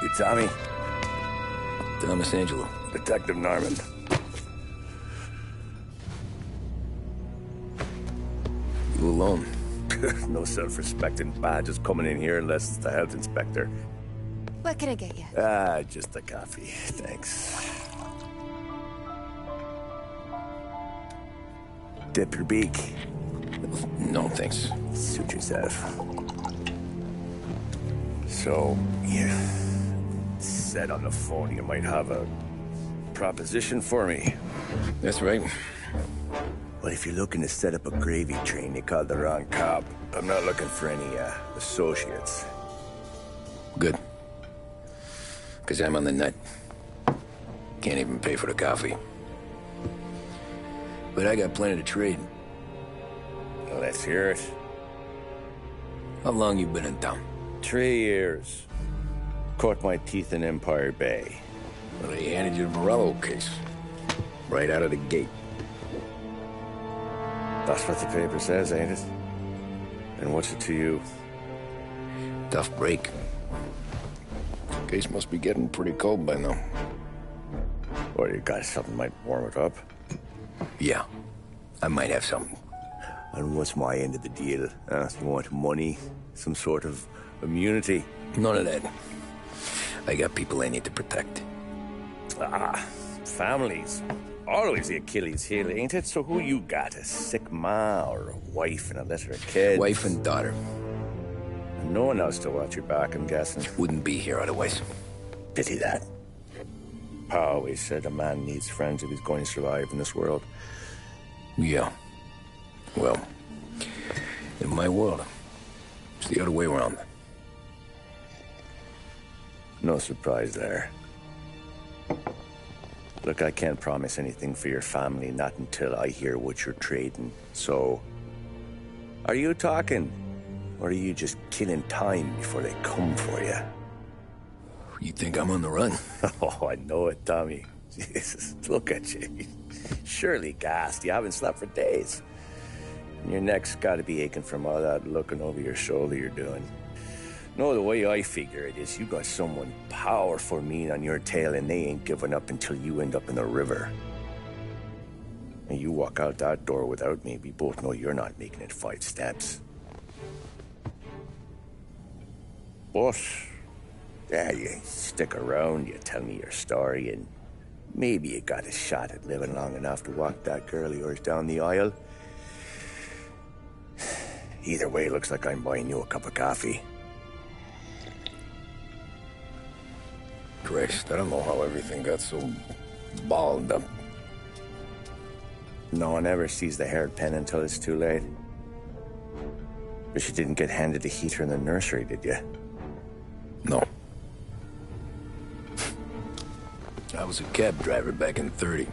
You Tommy? Thomas Angelo. Detective Norman. You alone? No self-respecting badges coming in here unless it's the health inspector. What can I get you? Just a coffee. Thanks. Dip your beak. No, thanks. Suit yourself. So, you said on the phone you might have a proposition for me. That's right. Well, if you're looking to set up a gravy train, you called the wrong cop. I'm not looking for any, associates. Good. Because I'm on the nut. Can't even pay for the coffee. But I got plenty to trade. Well, let's hear it. How long you been in town? 3 years. Caught my teeth in Empire Bay. Well, they handed you the Morello case. Right out of the gate. That's what the paper says, ain't it? And what's it to you? Tough break. Case must be getting pretty cold by now. Or you got something might warm it up? Yeah, I might have something. And what's my end of the deal? You want money? Some sort of immunity? None of that. I got people I need to protect. Families. Always the Achilles heel, ain't it? So who you got? A sick ma or a wife and a litter of kids? Wife and daughter. And no one else to watch your back, I'm guessing. Wouldn't be here otherwise. Pity that. Pa always said a man needs friends if he's going to survive in this world. Yeah. Well, in my world, it's the other way around. No surprise there. Look, I can't promise anything for your family, not until I hear what you're trading. So, are you talking? Or are you just killing time before they come for you? You think I'm on the run? Oh, I know it, Tommy. Jesus, look at you. Surely gassed. You haven't slept for days. And your neck's got to be aching from all that looking over your shoulder you're doing. No, the way I figure it is you got someone powerful mean on your tail and they ain't giving up until you end up in the river. And you walk out that door without me, we both know you're not making it 5 steps. But, yeah, you stick around, you tell me your story, and maybe you got a shot at living long enough to walk that girl of yours down the aisle. Either way, looks like I'm buying you a cup of coffee. Christ, I don't know how everything got so balled up. No one ever sees the hairpin until it's too late. But you didn't get handed a heater in the nursery, did you? No. I was a cab driver back in '30.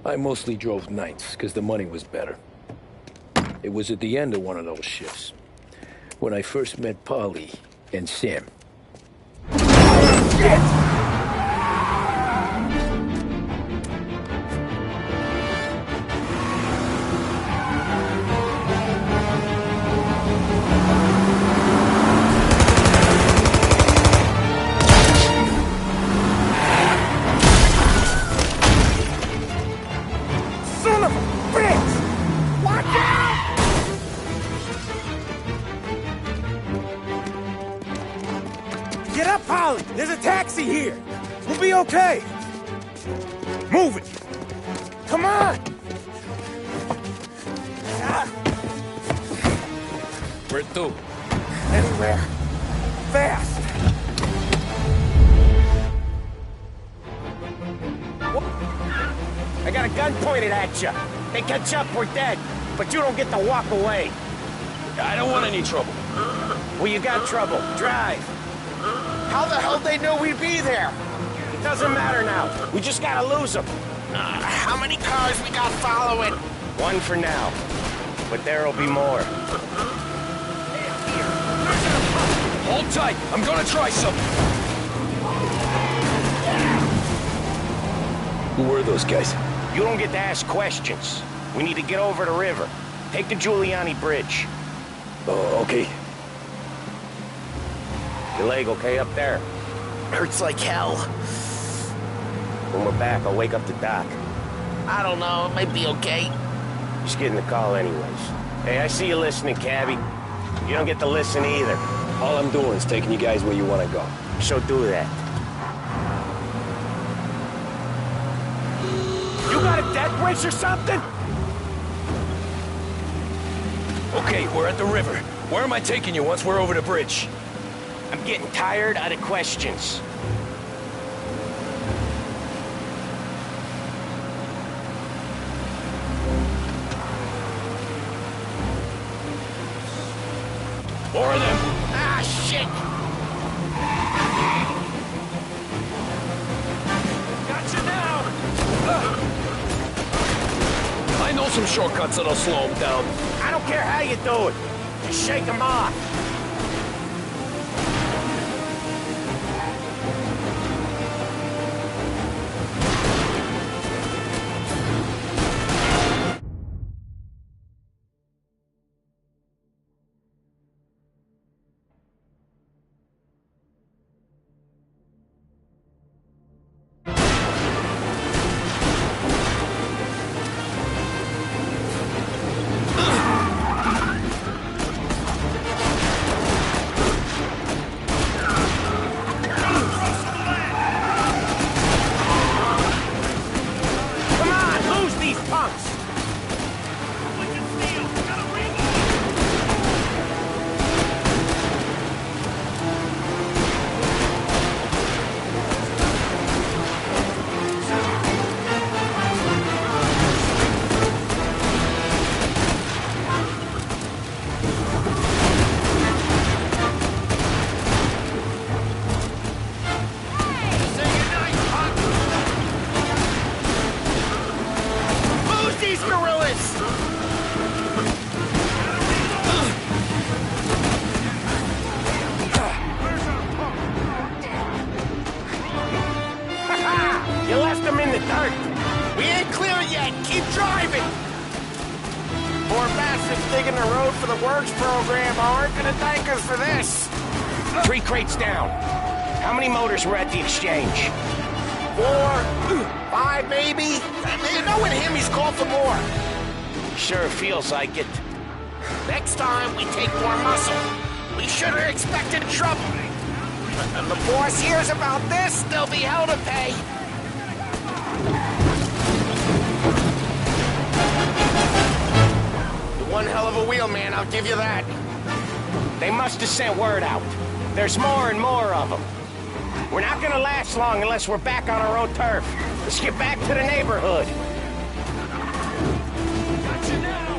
I mostly drove nights, because the money was better. It was at the end of one of those shifts, when I first met Polly and Sam. Shit! Get up, Polly! There's a taxi here! We'll be okay! Move it! Come on! Where to? Anywhere. Fast! I got a gun pointed at you. They catch up, we're dead. But you don't get to walk away. I don't want any trouble. Well, you got trouble. Drive. How the hell they knew we'd be there? It doesn't matter now. We just gotta lose them. How many cars we got following? One for now. But there'll be more. Hold tight. I'm gonna try something. Who were those guys? You don't get to ask questions. We need to get over the river. Take the Giuliani Bridge. Oh, okay. Your leg okay up there? Hurts like hell. When we're back, I'll wake up the doc. I don't know, it might be okay. Just getting the call anyways. Hey, I see you listening, cabbie. You don't get to listen either. All I'm doing is taking you guys where you want to go. So do that. You got a death wish or something? Okay, we're at the river. Where am I taking you once we're over the bridge? I'm getting tired of the questions. More of them. Ah, shit! Gotcha now! I know some shortcuts that'll slow them down. I don't care how you do it. Just shake them off. Digging the road for the works program aren't gonna thank us for this. 3 crates down. How many motors were at the exchange? 4, 5 maybe? Knowing him, he's called for more. Sure feels like it. Next time, we take more muscle. We should have expected trouble. When the boss hears about this, there'll be hell to pay. One hell of a wheel, man, I'll give you that. They must have sent word out. There's more and more of them. We're not gonna last long unless we're back on our own turf. Let's get back to the neighborhood. Gotcha now.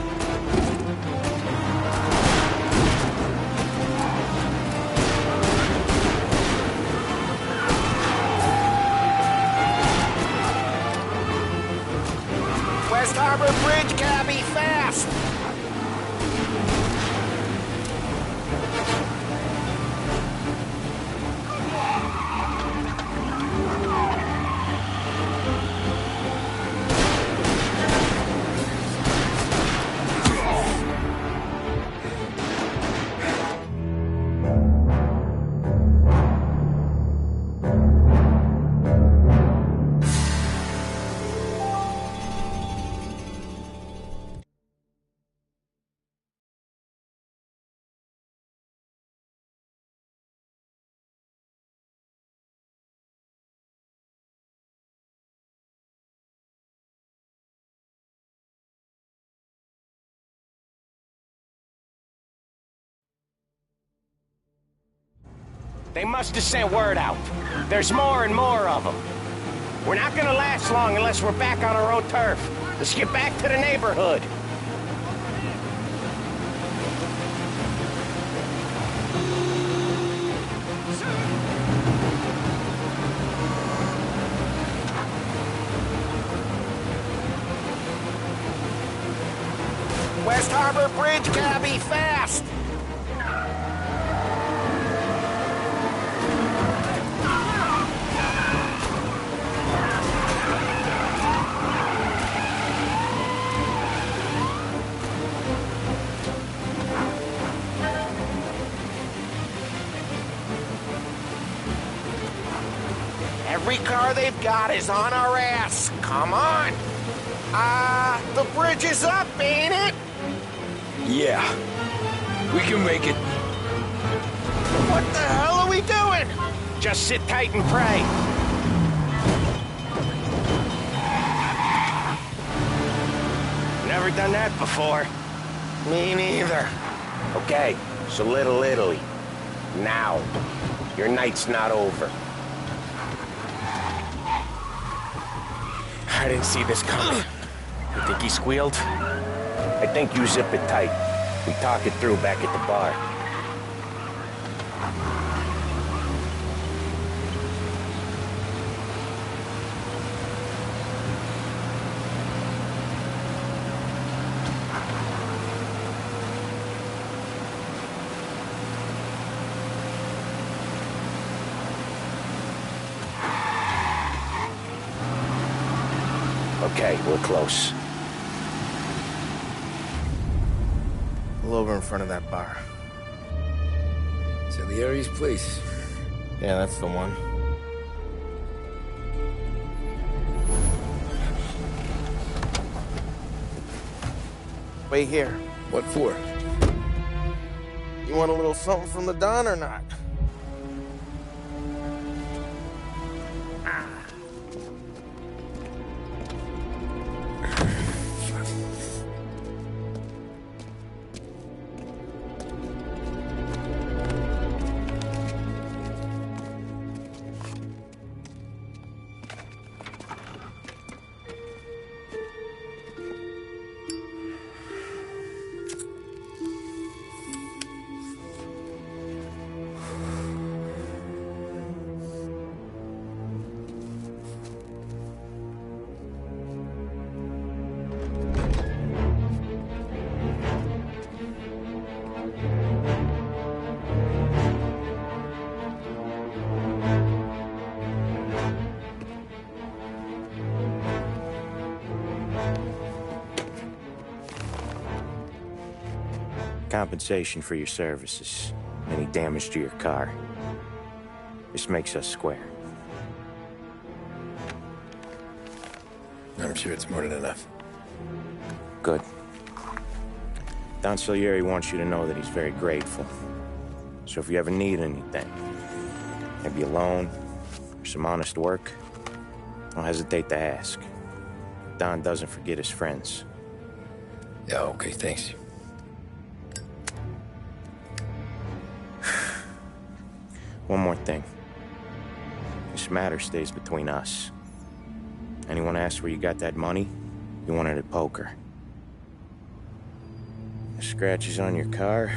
West Harbor Bridge, cabbie, fast! They must have sent word out. There's more and more of them. We're not gonna last long unless we're back on our own turf. Let's get back to the neighborhood. West Harbor Bridge, cabbie, fast! Every car they've got is on our ass. Come on. The bridge is up, ain't it? Yeah. We can make it. What the hell are we doing? Just sit tight and pray. Never done that before. Me neither. Okay, so Little Italy. Now. Your night's not over. I didn't see this coming. You think he squealed? I think you zip it tight. We talk it through back at the bar. Okay, we're close. Pull over in front of that bar. Salieri's place. Yeah, that's the one. Wait here. What for? You want a little something from the Don or not? Compensation for your services. Any damage to your car. This makes us square. I'm sure it's more than enough. Good. Don Salieri wants you to know that he's very grateful. So if you ever need anything, maybe a loan, or some honest work, don't hesitate to ask. Don doesn't forget his friends. Yeah, okay, thanks. One more thing. This matter stays between us. Anyone asks where you got that money, you won it at poker. The scratches on your car,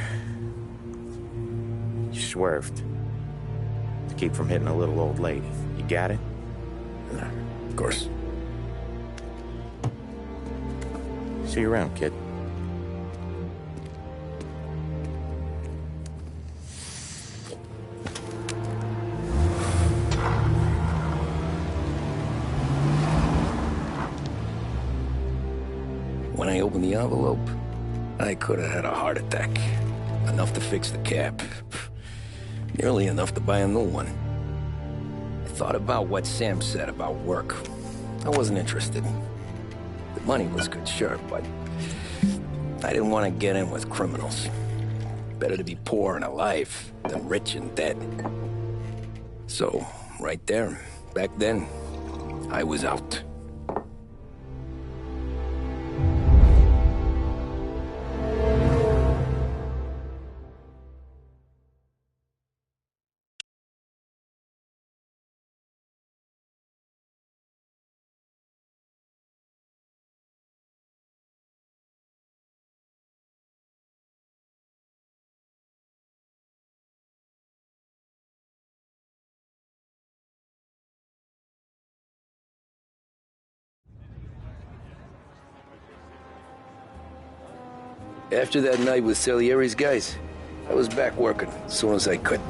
you swerved. To keep from hitting a little old lady. You got it? Of course. See you around, kid. When I opened the envelope, I could have had a heart attack. Enough to fix the cap. Nearly enough to buy a new one. I thought about what Sam said about work. I wasn't interested. The money was good, sure, but I didn't want to get in with criminals. Better to be poor and alive than rich and dead. So, right there, back then, I was out. After that night with Salieri's guys, I was back working as soon as I could.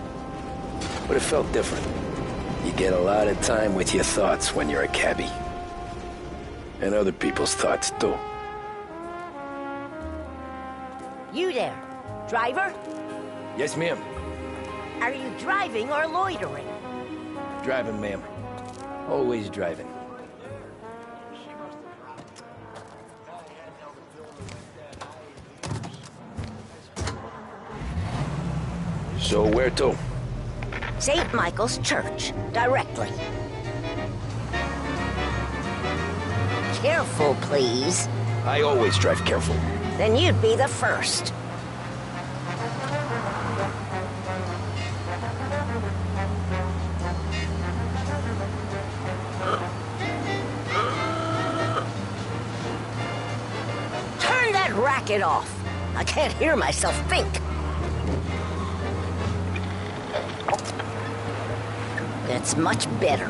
But it felt different. You get a lot of time with your thoughts when you're a cabbie. And other people's thoughts, too. You there, driver? Yes, ma'am. Are you driving or loitering? Driving, ma'am. Always driving. So where to? St. Michael's Church, directly. Careful, please. I always drive careful. Then you'd be the first. Turn that racket off. I can't hear myself think. That's much better.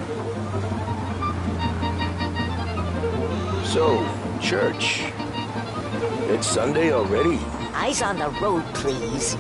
So, church. It's Sunday already? Eyes on the road, please.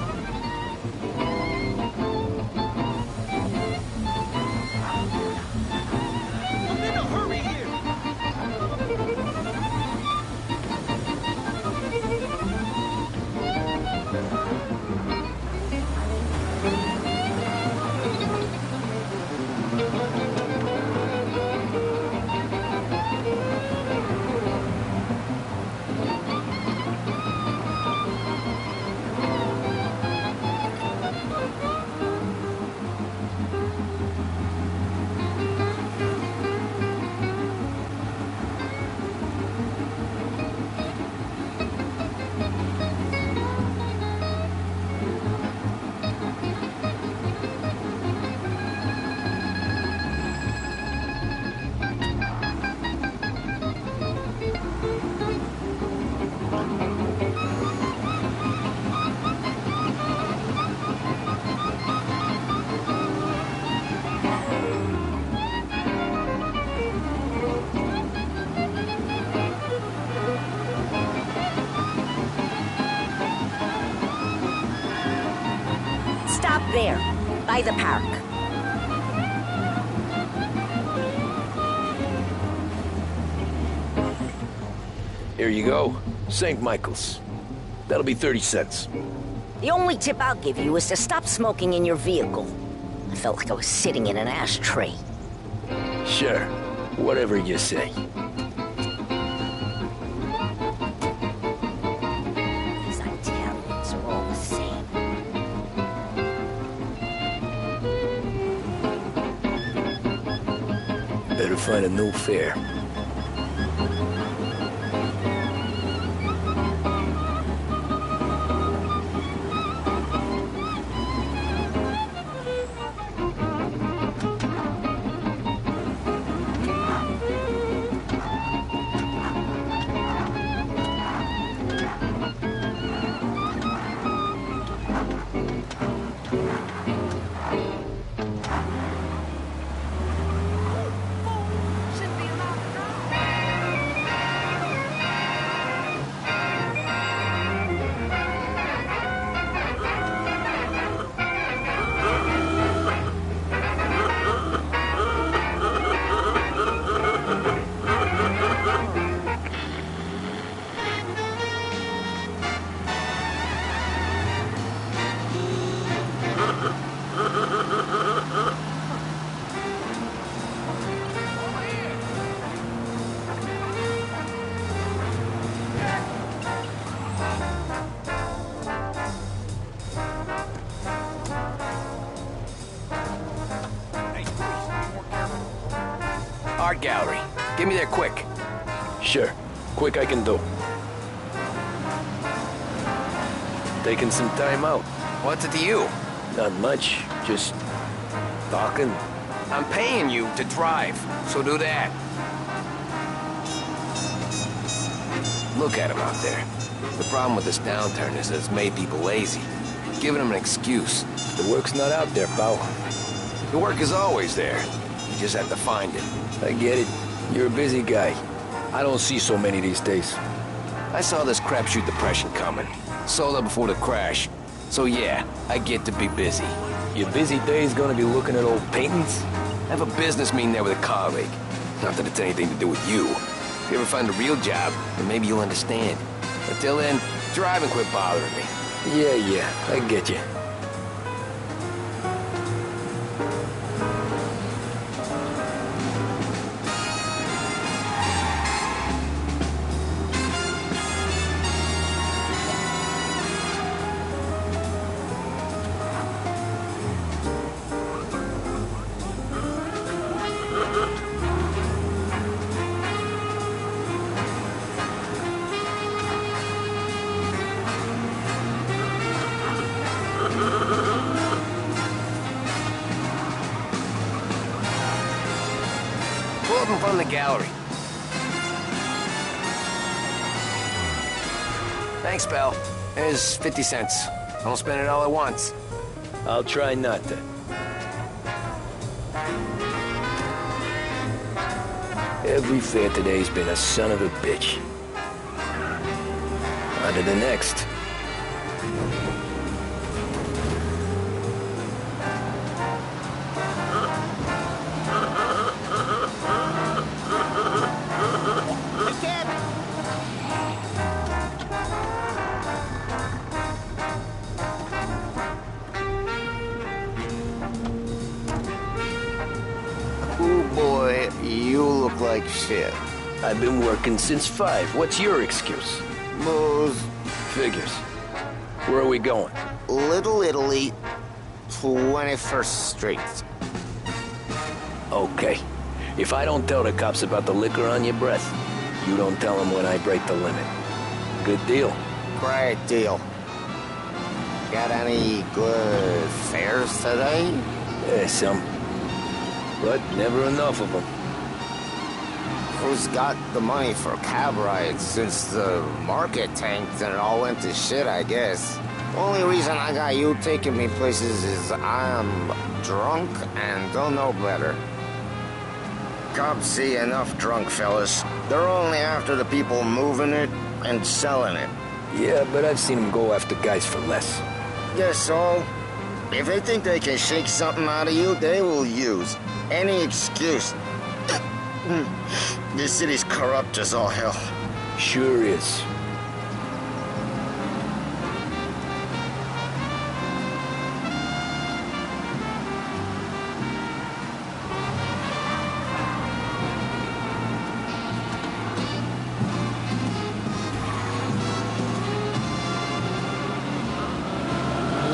Stop there, by the park. Here you go. St. Michael's. That'll be 30 cents. The only tip I'll give you is to stop smoking in your vehicle. I felt like I was sitting in an ashtray. Sure. Whatever you say. These Italians are all the same. Better find a new fare. Art gallery. Get me there quick. Sure. Quick I can do. Taking some time out. What's it to you? Not much. Just talking. I'm paying you to drive, so do that. Look at him out there. The problem with this downturn is that it's made people lazy. Giving them an excuse. The work's not out there, pal. The work is always there. You just have to find it. I get it. You're a busy guy. I don't see so many these days. I saw this crapshoot depression coming. Sold up before the crash. So yeah, I get to be busy. Your busy day's gonna be looking at old paintings? I have a business meeting there with a colleague. Not that it's anything to do with you. If you ever find a real job, then maybe you'll understand. Until then, drive and quit bothering me. Yeah, I get you. in the gallery. Thanks, pal. Here's 50 cents. Don't spend it all at once. I'll try not to. Every fare today's been a son of a bitch. On to the next. Like shit. I've been working since 5. What's your excuse? Moves. Figures. Where are we going? Little Italy, 21st Street. Okay. If I don't tell the cops about the liquor on your breath, you don't tell them when I break the limit. Good deal. Great deal. Got any good fares today? Yeah, some. But never enough of them. Who's got the money for cab rides since the market tanked and it all went to shit, I guess? Only reason I got you taking me places is I'm drunk and don't know better. Cops see enough drunk fellas. They're only after the people moving it and selling it. Yeah, but I've seen them go after guys for less. Guess so. If they think they can shake something out of you, they will use any excuse. This city's corrupt as all hell. Sure is.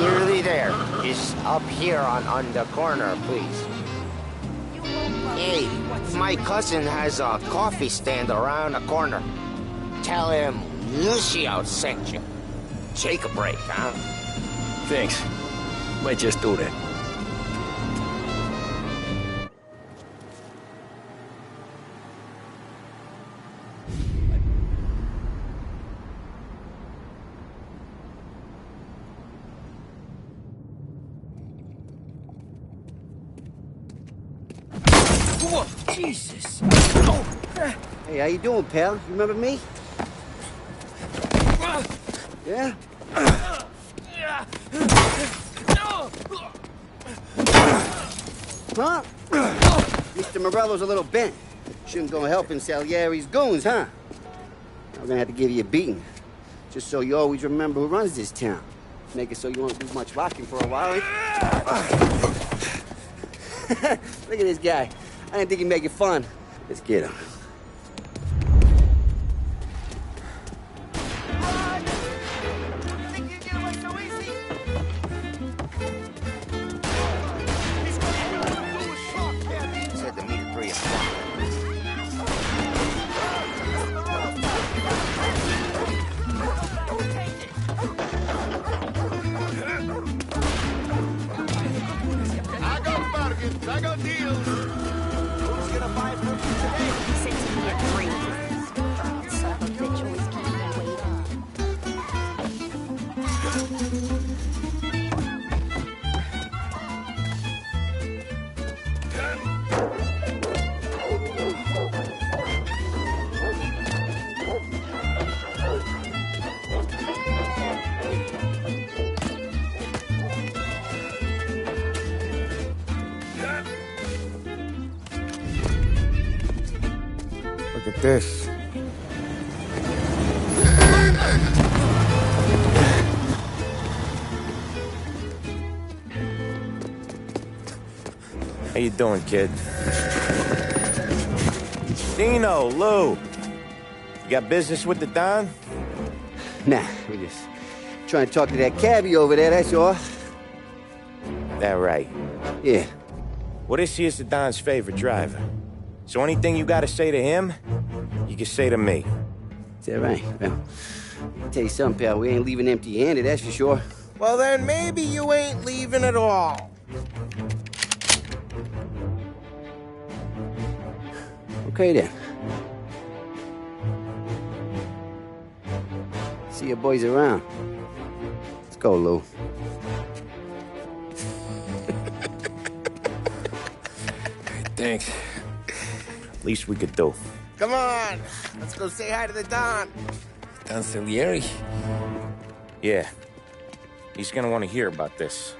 Nearly there. Just up here on the corner, please. Hey, my cousin has a coffee stand around the corner. Tell him Lucio sent you. Take a break, huh? Thanks. Might just do that. Whoa, Jesus! Hey, how you doing, pal? You remember me? Yeah? Huh? Mr. Morello's a little bent. Shouldn't go helping Salieri's goons, huh? I'm gonna have to give you a beating. Just so you always remember who runs this town. Make it so you won't do much rocking for a while. Look at this guy. I didn't think he'd make it fun. Let's get him. Said to meet at 3 o'clock. I got bargains, I got deals. Who's gonna buy from you today? He said to me at 3. Son of a bitch always keeps me waiting. Look at this. How you doing, kid? Dino, Lou. You got business with the Don? Nah, we just trying to talk to that cabbie over there, that's all. That right. Yeah. Well, this here's the Don's favorite driver. So anything you gotta say to him, you can say to me. Is that right? Well, I'll tell you something, pal. We ain't leaving empty-handed, that's for sure. Well, then maybe you ain't leaving at all. Okay, then. See your boys around. Let's go, Lou. Thanks. Least we could do. Come on, let's go say hi to the Don. Don Salieri? Yeah. He's gonna want to hear about this.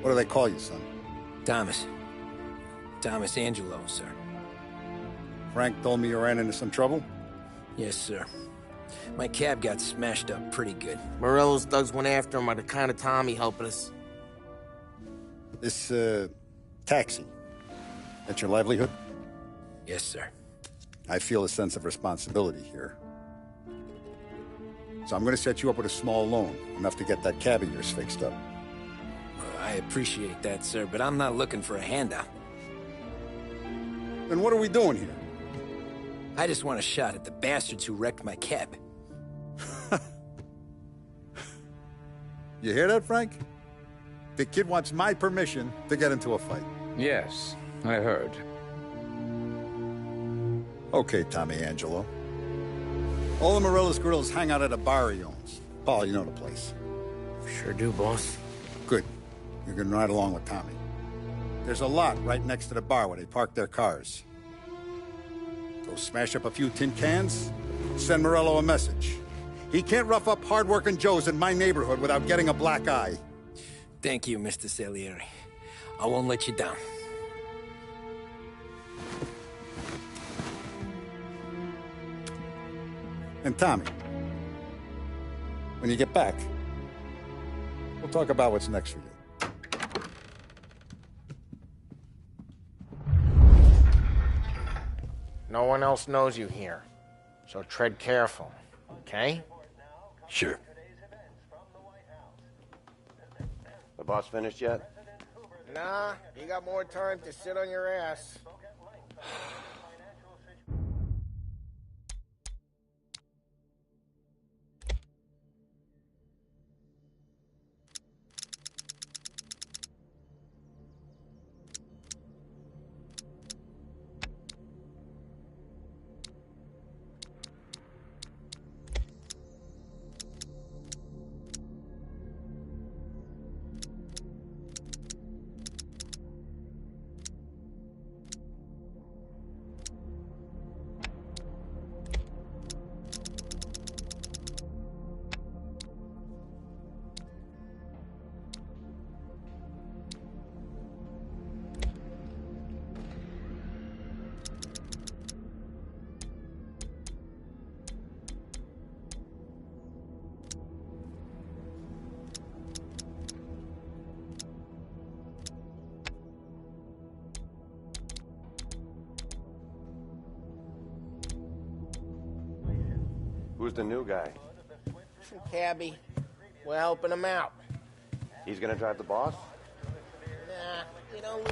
What do they call you, son? Thomas. Thomas Angelo, sir. Frank told me you ran into some trouble? Yes, sir. My cab got smashed up pretty good. Morello's thugs went after him by the kind of Tommy helping us. This, taxi. That's your livelihood? Yes, sir. I feel a sense of responsibility here. So I'm gonna set you up with a small loan, enough to get that cab of yours fixed up. I appreciate that, sir, but I'm not looking for a handout. Then what are we doing here? I just want a shot at the bastards who wrecked my cab. You hear that, Frank? The kid wants my permission to get into a fight. Yes, I heard. Okay, Tommy Angelo. All the Morello's grills hang out at a bar he owns. Paul, you know the place. Sure do, boss. Good. You can ride along with Tommy. There's a lot right next to the bar where they park their cars. Go smash up a few tin cans, send Morello a message. He can't rough up hard-working Joes in my neighborhood without getting a black eye. Thank you, Mr. Salieri. I won't let you down. And Tommy, when you get back, we'll talk about what's next for you. No one else knows you here, so tread careful, okay? Sure. The boss finished yet? Nah, you got more time to sit on your ass. Who's the new guy? Some cabbie. We're helping him out. He's gonna drive the boss? Nah, you know...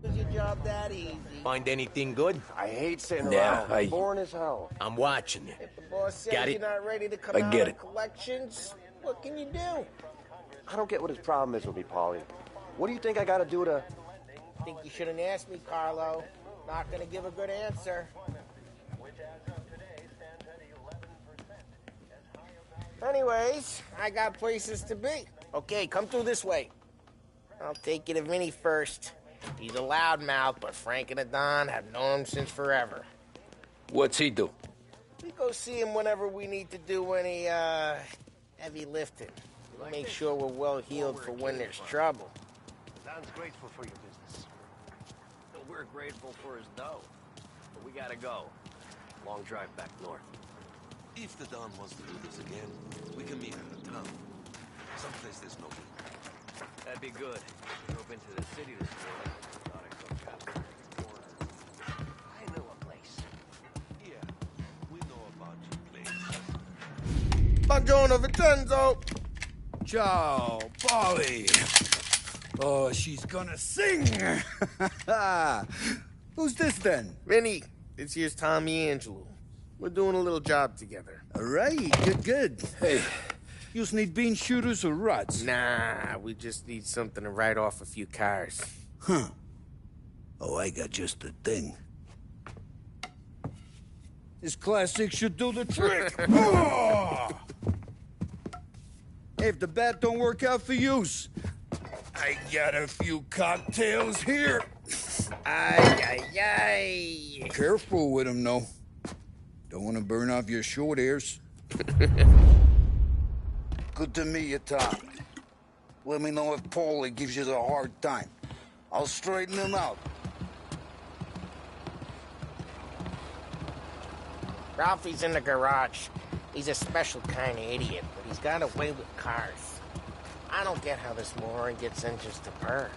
Is your job that easy? Find anything good? I hate sitting Yeah, around. Boring as hell. I'm watching you. If the boss says Got it? you're not ready to come I out get of it. collections, what can you do? I don't get what his problem is with me, Paulie. What do you think I gotta do to... Think you shouldn't ask me, Carlo. Not gonna give a good answer. Anyways, I got places to be. Okay, come through this way. I'll take you to Vinny first. He's a loudmouth, but Frank and the Don have known him since forever. What's he do? We go see him whenever we need to do any, heavy lifting. We'll make sure we're well healed for when there's trouble. Don's grateful for your business. We're grateful for his dough. But we gotta go. Long drive back north. If the Don wants to do this again, we can meet at the town. Someplace there's no heat. That'd be good. Drove into the city this morning. Thought I could out there in the corner. I know a place. Yeah, we know about your place. Buongiorno, Vincenzo! Ciao, Polly. Oh, she's gonna sing. Who's this then? Vinny, this here's Tommy Angelo. We're doing a little job together. All right, good. Hey, you need bean shooters or rods? Nah, we just need something to write off a few cars. Huh. Oh, I got just the thing. This classic should do the trick. Oh! Hey, if the bat don't work out for yous, I got a few cocktails here. Ay. Careful with them, though. Don't want to burn off your short hairs. Good to meet you, Tom. Let me know if Paulie gives you the hard time. I'll straighten him out. Ralphie's in the garage. He's a special kind of idiot, but he's got a way with cars. I don't get how this moron gets in just a purr.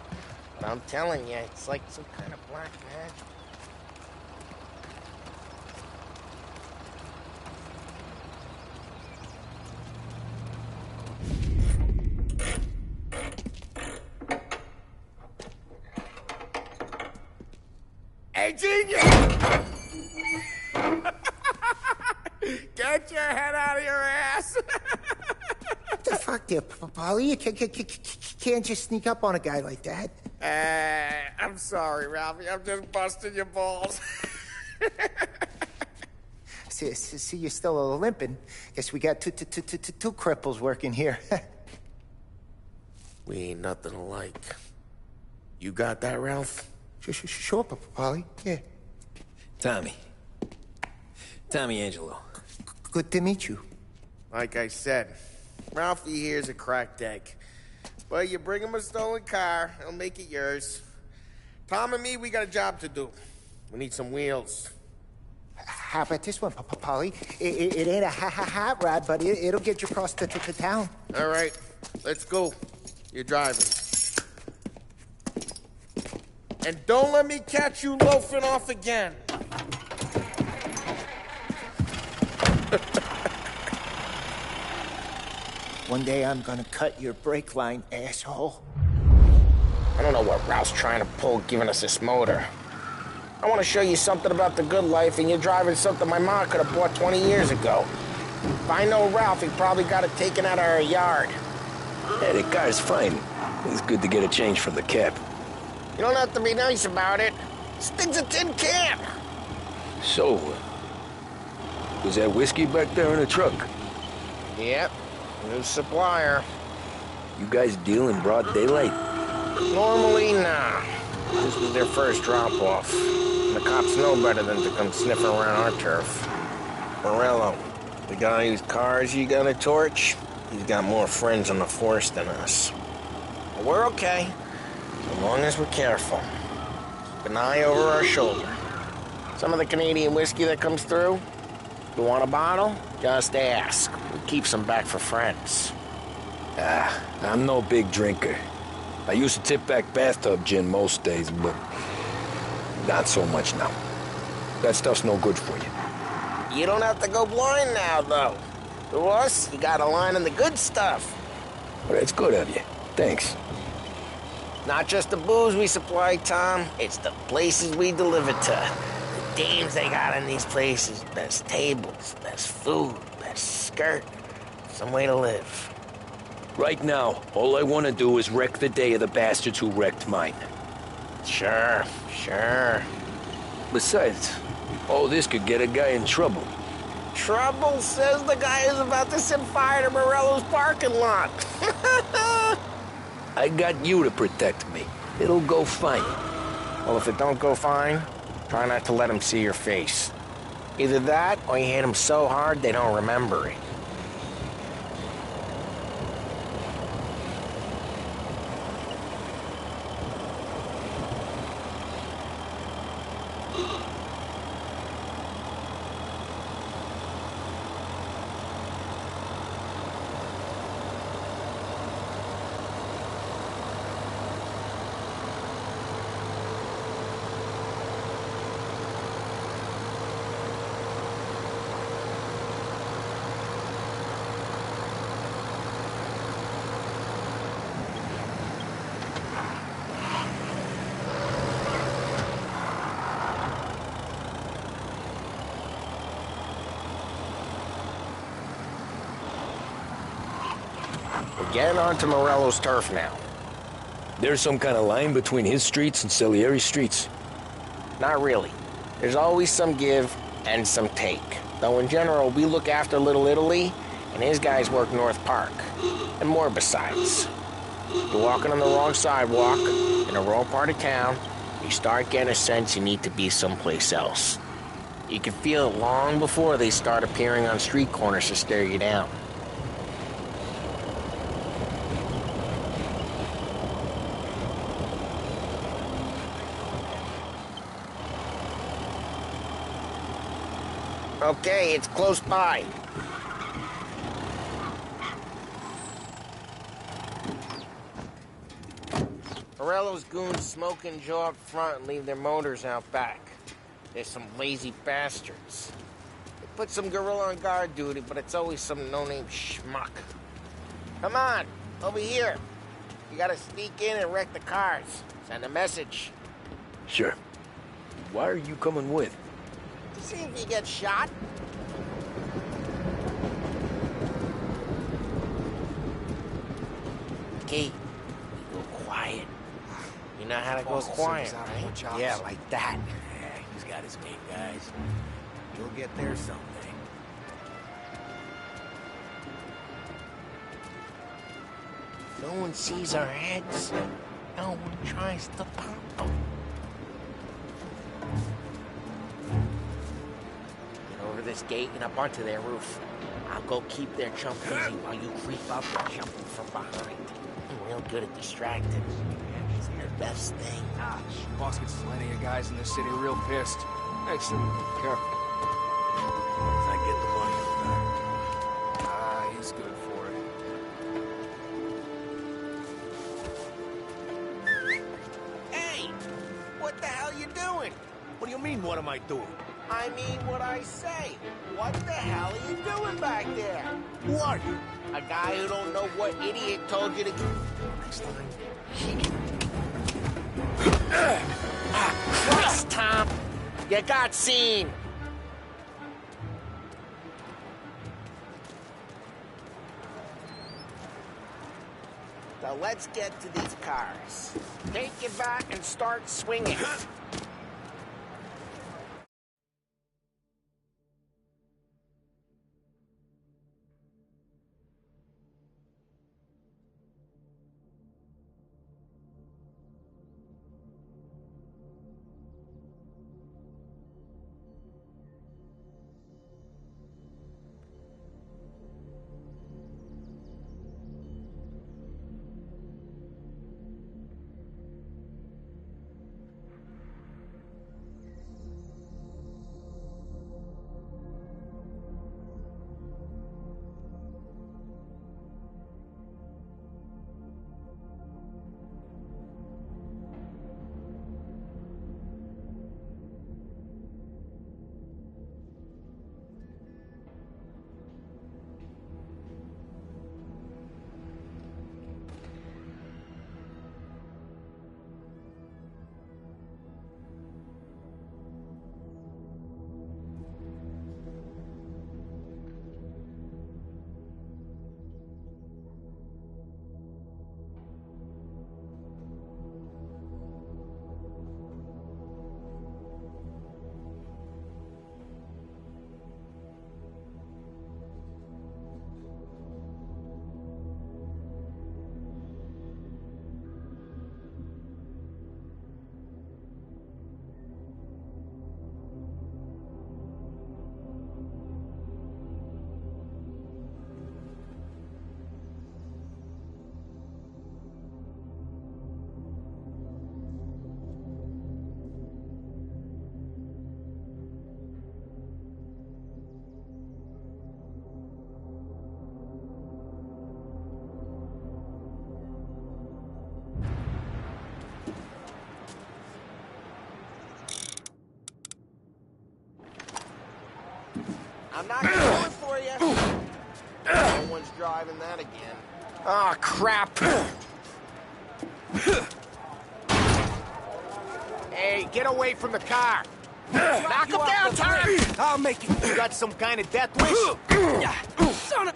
But I'm telling you, it's like some kind of black magic. Hey, genius! Get your head out of your ass! What the fuck there, Polly? You can't just sneak up on a guy like that. I'm sorry, Ralphie. I'm just busting your balls. See, you're still limping. Guess we got two cripples working here. We ain't nothing alike. You got that, Ralph? Sure, Polly. Yeah. Tommy Angelo. Good to meet you. Like I said, Ralphie here's a cracked egg. But you bring him a stolen car, he'll make it yours. Tom and me, we got a job to do. We need some wheels. How about this one, Polly? It ain't a hot rod, but it'll get you across to town. All right, let's go. You're driving. And don't let me catch you loafing off again. One day I'm gonna cut your brake line, asshole. I don't know what Ralph's trying to pull giving us this motor. I want to show you something about the good life, and you're driving something my mom could have bought 20 years ago. If I know Ralph, he probably got it taken out of our yard. Yeah, the car's fine. It's good to get a change from the cab. You don't have to be nice about it. This thing's a tin can. So, was that whiskey back there in the truck? Yep, new supplier. You guys deal in broad daylight? Normally, nah. This was their first drop-off. The cops know better than to come sniffing around our turf. Morello, the guy whose cars you got a torch, he's got more friends on the force than us. But we're okay, as long as we're careful. Keep an eye over our shoulder. Some of the Canadian whiskey that comes through, you want a bottle? Just ask. We keep some back for friends. I'm no big drinker. I used to tip back bathtub gin most days, but not so much now. That stuff's no good for you. You don't have to go blind now, though. To us, you got a line on the good stuff. Well, that's good of you. Thanks. Not just the booze we supply, Tom. It's the places we deliver to. The dames they got in these places. Best tables, best food, best skirt. Some way to live. Right now, all I want to do is wreck the day of the bastards who wrecked mine. Sure. Besides, all this could get a guy in trouble. Trouble says the guy is about to set fire to Morello's parking lot. I got you to protect me. It'll go fine. Well, if it don't go fine, try not to let them see your face. Either that, or you hit them so hard they don't remember it. We're getting onto Morello's turf now. There's some kind of line between his streets and Salieri's streets? Not really. There's always some give and some take. Though in general, we look after Little Italy, and his guys work North Park. And more besides. You're walking on the wrong sidewalk, in the wrong part of town, you start getting a sense you need to be someplace else. You can feel it long before they start appearing on street corners to stare you down. Okay, it's close by. Morello's goons smoke and jaw up front and leave their motors out back. They're some lazy bastards. They put some gorilla on guard duty, but it's always some no-name schmuck. Come on, over here. You gotta sneak in and wreck the cars. Send a message. Sure. Why are you coming with? To see if you get shot. Key, go quiet. You know how to go quiet, right? Yeah, like that. Yeah, he's got his game, guys. You'll get there someday. No one sees our heads. No one tries to pop them. Get over this gate and up onto their roof. I'll go keep their chump busy while you creep up and jump them from behind. I'm real good at distracting. It's the best thing. Boss gets plenty of guys in this city real pissed. Makes them careful. As I get the money. Ah, he's good for it. Hey! What the hell you doing? What do you mean, what am I doing? I mean what I say. What the hell are you doing back there? Who are you? A guy who don't know what idiot told you to... Next time, shake it. Christ, Tom! You got seen! So let's get to these cars. Take it back and start swinging. I'm not gonna do it for you. No one's driving that again. Oh, crap. Hey, get away from the car. Knock him down, Tom! I'll make it. You got some kind of death wish? Son of...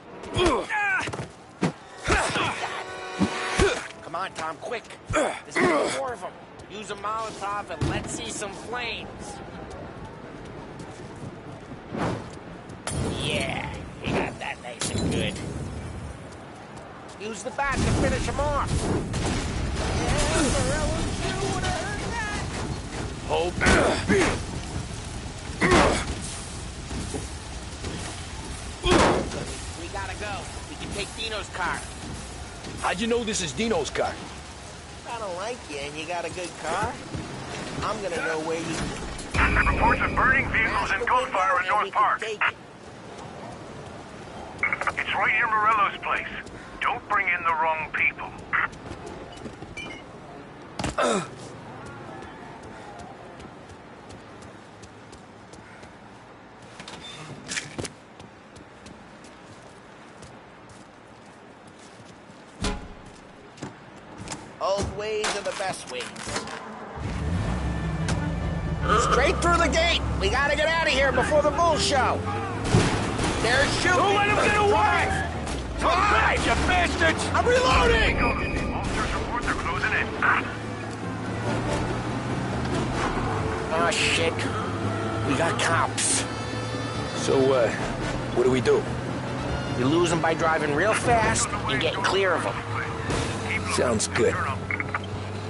Come on, Tom, quick. There's many more of them. Use a Molotov and let's see some flames. Yeah, you got that nice and good. Use the bat to finish him off. Hold. We gotta go. We can take Dino's car. How'd you know this is Dino's car? I don't like you and you got a good car. I'm gonna know where you... Reports of burning vehicles and gunfire in North Park. It's right near Morello's place. Don't bring in the wrong people. Old ways are the best ways. Straight through the gate! We gotta get out of here before the bull show! They're shooting! Don't let him get away! Drive, you bastards! I'm reloading! Officers report they're closing in. Oh, shit. We got cops. So, what do we do? You lose them by driving real fast and getting clear of them. Sounds good.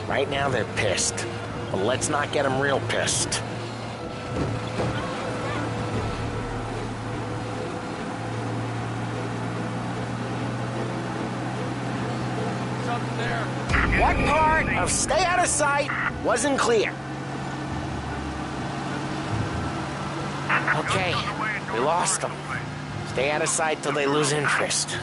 Right now they're pissed. But let's not get them real pissed. Something there. What part of stay out of sight wasn't clear? Okay, we lost them. Stay out of sight till they lose interest.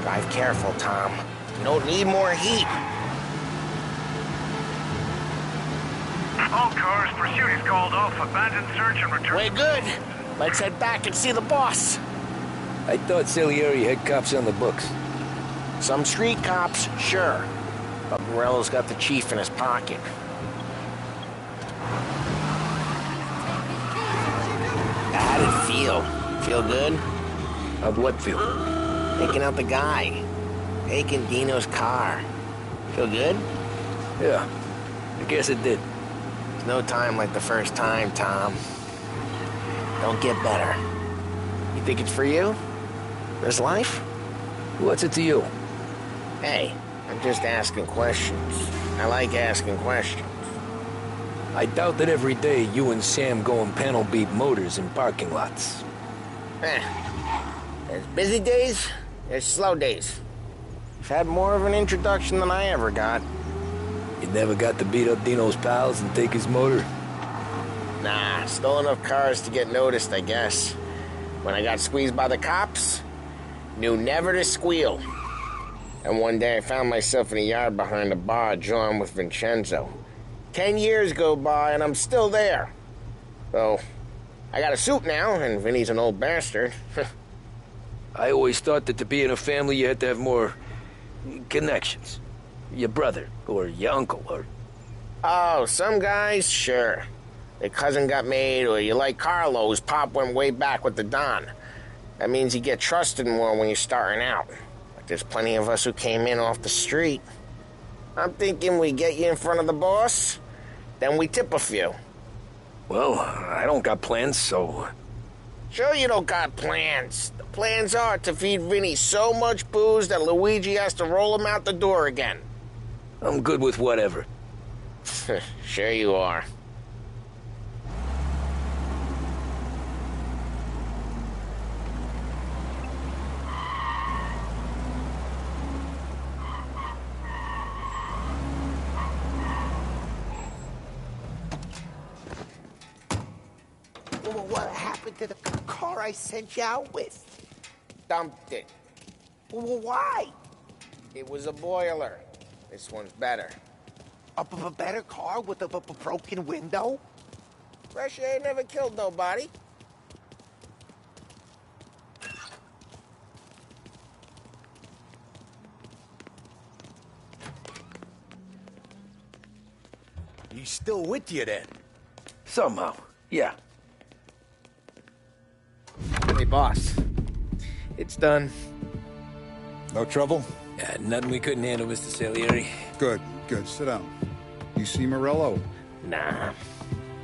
Drive careful, Tom. You don't need more heat. All cars, pursuit is called off. Abandon search and return. We're good. Let's head back and see the boss. I thought Salieri had cops on the books. Some street cops, sure. But Morello's got the chief in his pocket. How did it feel? Feel good? How'd what feel? Taking out the guy. Taking Dino's car. Feel good? Yeah, I guess it did. There's no time like the first time, Tom. Don't get better. You think it's for you? This life? What's it to you? Hey, I'm just asking questions. I like asking questions. I doubt that every day you and Sam go and panel beat motors in parking lots. There's busy days, there's slow days. You've had more of an introduction than I ever got. You never got to beat up Dino's pals and take his motor? Nah, stole enough cars to get noticed, I guess. When I got squeezed by the cops, knew never to squeal. And one day I found myself in a yard behind a bar drawing with Vincenzo. 10 years go by and I'm still there. So, I got a suit now, and Vinny's an old bastard. I always thought that to be in a family you had to have more connections. Your brother, or your uncle, or... Oh, some guys, sure. Their cousin got made, or you like Carlo's pop went way back with the Don. That means you get trusted more when you're starting out. But there's plenty of us who came in off the street. I'm thinking we get you in front of the boss, then we tip a few. Well, I don't got plans, so... Sure you don't got plans. The plans are to feed Vinny so much booze that Luigi has to roll him out the door again. I'm good with whatever. Sure you are. What happened to the car I sent you out with? Dumped it. Well, why? It was a boiler. This one's better. A better car with a broken window? Fresh air never killed nobody. He's still with you then? Somehow, yeah. Hey, boss. It's done. No trouble? Yeah, nothing we couldn't handle, Mr. Salieri. Good, good. Sit down. You see Morello? Nah.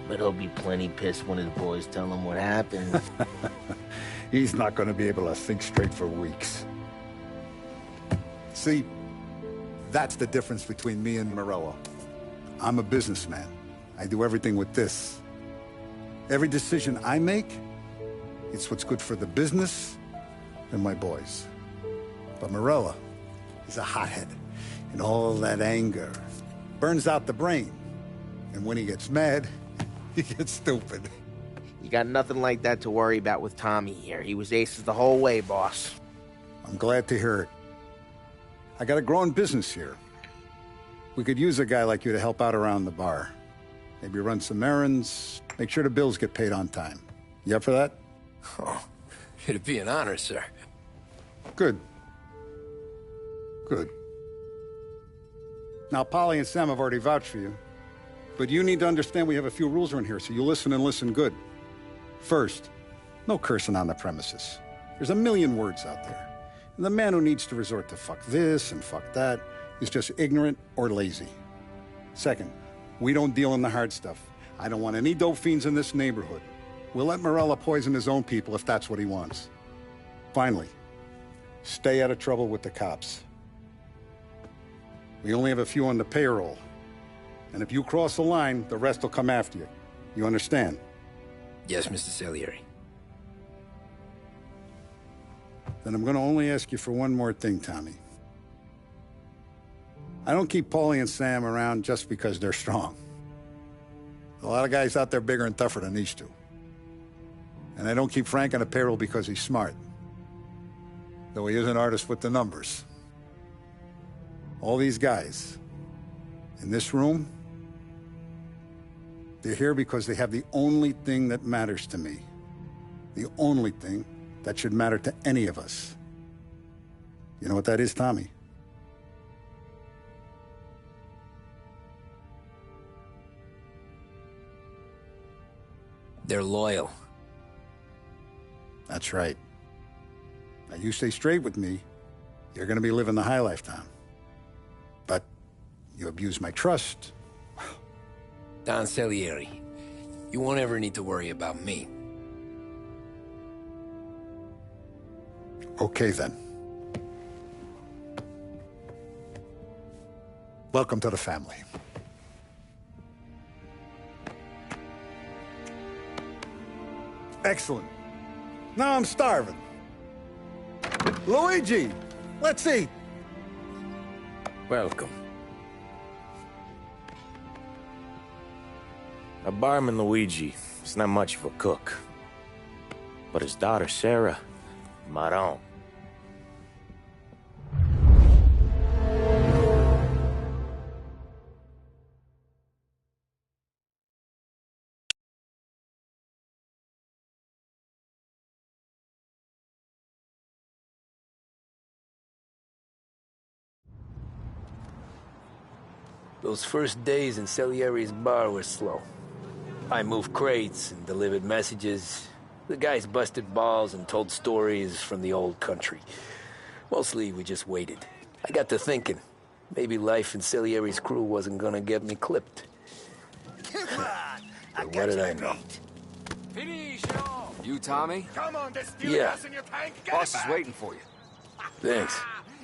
But he'll be plenty pissed when his boys tell him what happened. He's not going to be able to think straight for weeks. See, that's the difference between me and Morello. I'm a businessman. I do everything with this. Every decision I make, it's what's good for the business and my boys. But Morello is a hothead, and all that anger burns out the brain. And when he gets mad, he gets stupid. You got nothing like that to worry about with Tommy here. He was aces the whole way, boss. I'm glad to hear it. I got a growing business here. We could use a guy like you to help out around the bar. Maybe run some errands, make sure the bills get paid on time. You up for that? Oh, it'd be an honor, sir. Good. Good. Now, Polly and Sam have already vouched for you. But you need to understand we have a few rules around here, so you listen and listen good. First, no cursing on the premises. There's a million words out there. And the man who needs to resort to fuck this and fuck that is just ignorant or lazy. Second, we don't deal in the hard stuff. I don't want any dope fiends in this neighborhood. We'll let Morello poison his own people if that's what he wants. Finally, stay out of trouble with the cops. We only have a few on the payroll. And if you cross the line, the rest will come after you. You understand? Yes, Mr. Salieri. Then I'm going to only ask you for one more thing, Tommy. I don't keep Paulie and Sam around just because they're strong. A lot of guys out there bigger and tougher than these two. And I don't keep Frank on the payroll because he's smart. Though he is an artist with the numbers. All these guys in this room, they're here because they have the only thing that matters to me. The only thing that should matter to any of us. You know what that is, Tommy? They're loyal. That's right. Now, you stay straight with me, you're gonna be living the high life, Tom. But you abuse my trust. Don Salieri, you won't ever need to worry about me. Okay, then. Welcome to the family. Excellent. Now I'm starving. Luigi, let's eat. Welcome. A barman Luigi is not much of a cook. But his daughter Sarah, Maron. Those first days in Salieri's bar were slow. I moved crates and delivered messages. The guys busted balls and told stories from the old country. Mostly, we just waited. I got to thinking, maybe life in Salieri's crew wasn't gonna get me clipped. But what did I know? You, Tommy? Come on, there's still Yeah. gas in your tank. Get Boss it is back. waiting for you. Thanks.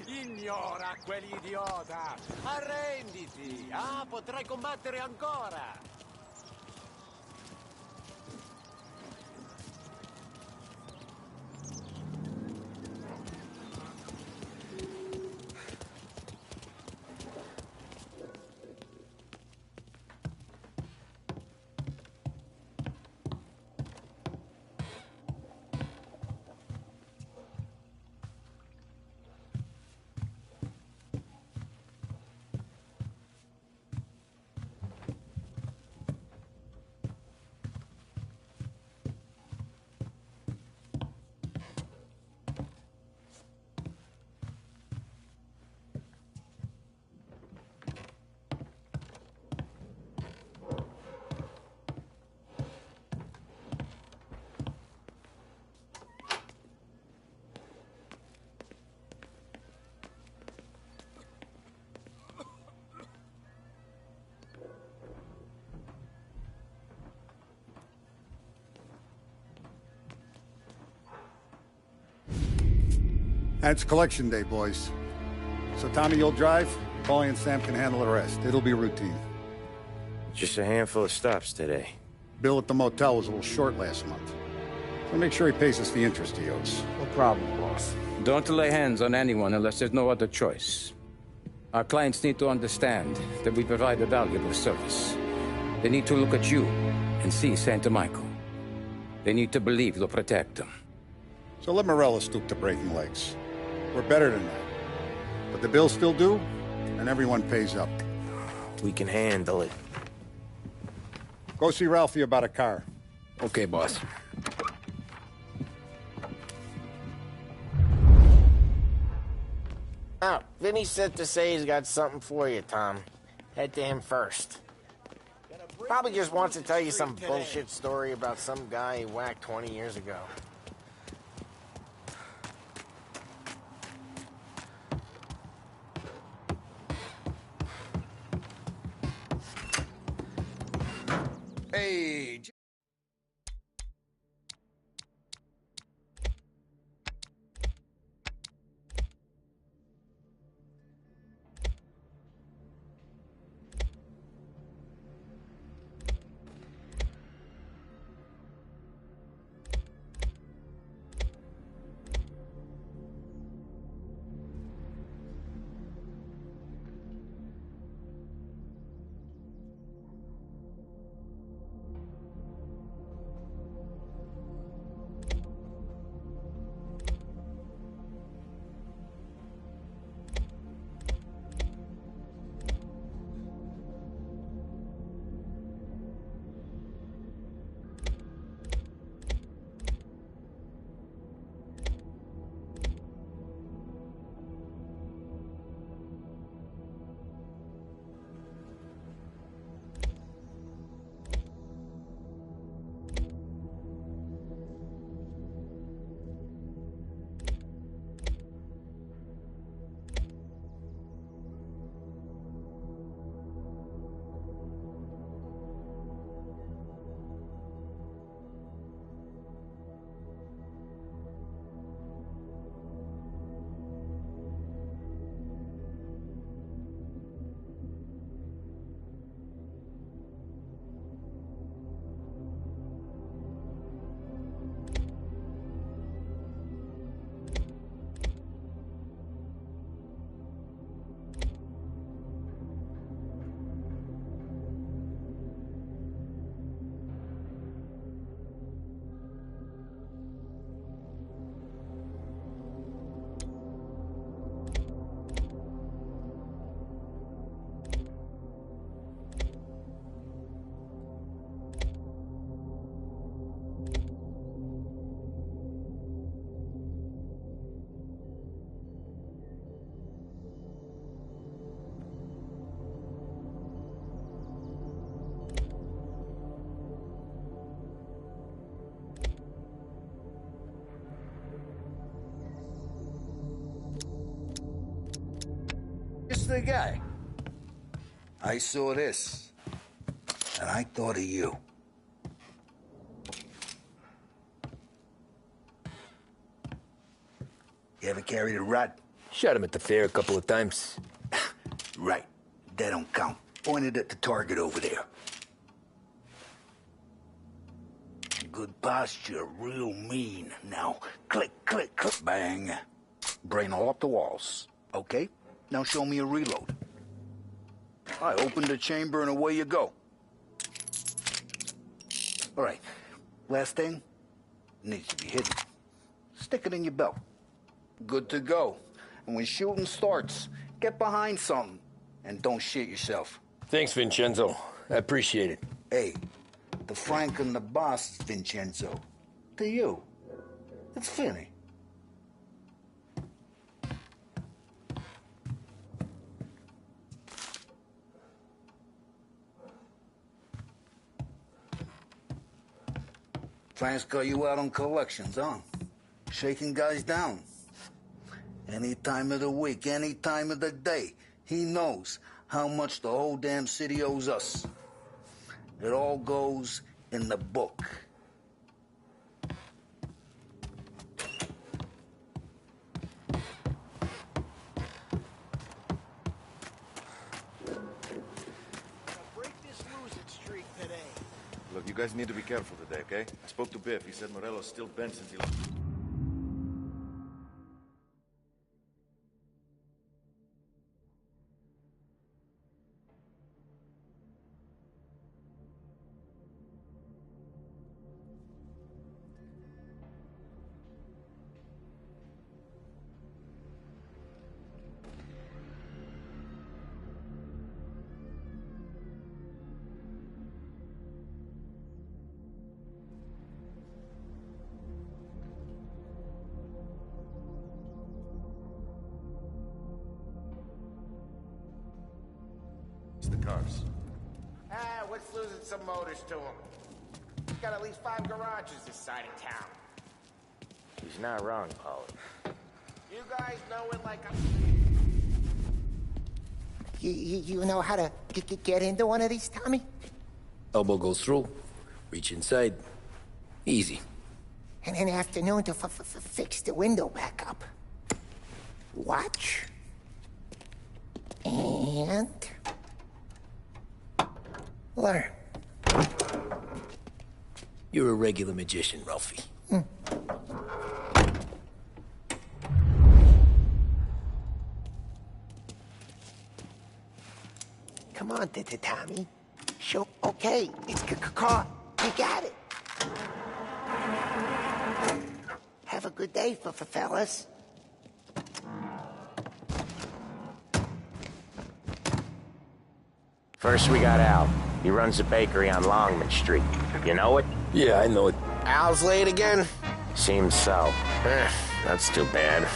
Ignora quell'idiota. Arrenditi. Ah, potrai combattere ancora. And it's collection day, boys. So Tommy, you'll drive. Paulie and Sam can handle the rest. It'll be routine. Just a handful of stops today. Bill at the motel was a little short last month. So make sure he pays us the interest he owes. No problem, boss. Don't lay hands on anyone unless there's no other choice. Our clients need to understand that we provide a valuable service. They need to look at you and see Santa Michael. They need to believe you'll protect them. So let Morello stoop to breaking legs. We're better than that. But the bills still due, and everyone pays up. We can handle it. Go see Ralphie about a car. Okay, boss. Oh, Vinny said to say he's got something for you, Tom. Head to him first. Probably just wants to tell you some bullshit story about some guy he whacked 20 years ago. Hey, this the guy. I saw this, and I thought of you. You ever carried a rod? Shot him at the fair a couple of times. Right. That don't count. Pointed at the target over there. Good posture, real mean. Now, click, click, click, bang. Brain all up the walls. Okay? Now show me a reload. I opened the chamber and away you go. All right. Last thing. Needs to be hidden. Stick it in your belt. Good to go. And when shooting starts, get behind something. And don't shit yourself. Thanks, Vincenzo. I appreciate it. Hey, the Frank and the boss, Vincenzo. To you, it's Finny. Frank's got you out on collections, huh? Shaking guys down. Any time of the week, any time of the day, he knows how much the whole damn city owes us. It all goes in the book. You guys need to be careful today, okay? I spoke to Biff. He said Morello's still bent since he left. The cars. What's losing some motors to him? He's got at least 5 garages this side of town. He's not wrong, Paul. You guys know it like a... You know how to get into one of these, Tommy? Elbow goes through. Reach inside. Easy. And an afternoon to fix the window back up. Watch. And... learn. You're a regular magician, Ralphie. Come on, Tommy. Show. Okay, it's caught. You got it. Have a good day, fellas. First we got Al. He runs a bakery on Longman Street. You know it? Yeah, I know it. Al's late again? Seems so. That's too bad.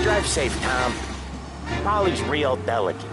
Drive safe, Tom. Polly's real delicate.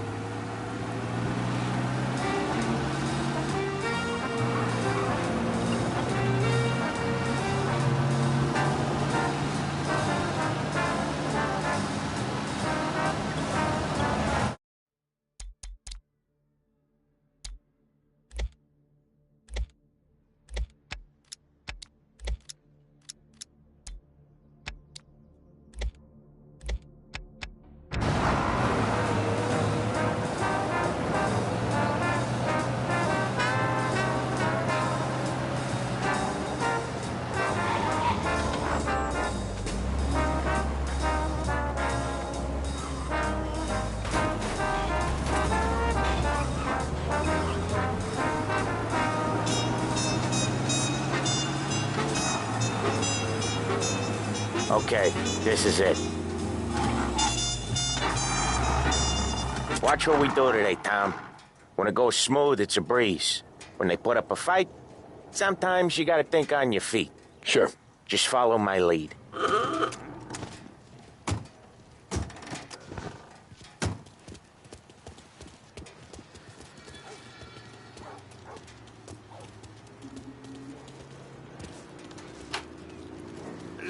Okay, this is it. Watch what we do today, Tom. When it goes smooth, it's a breeze. When they put up a fight, Sometimes you gotta think on your feet. Sure. Just follow my lead.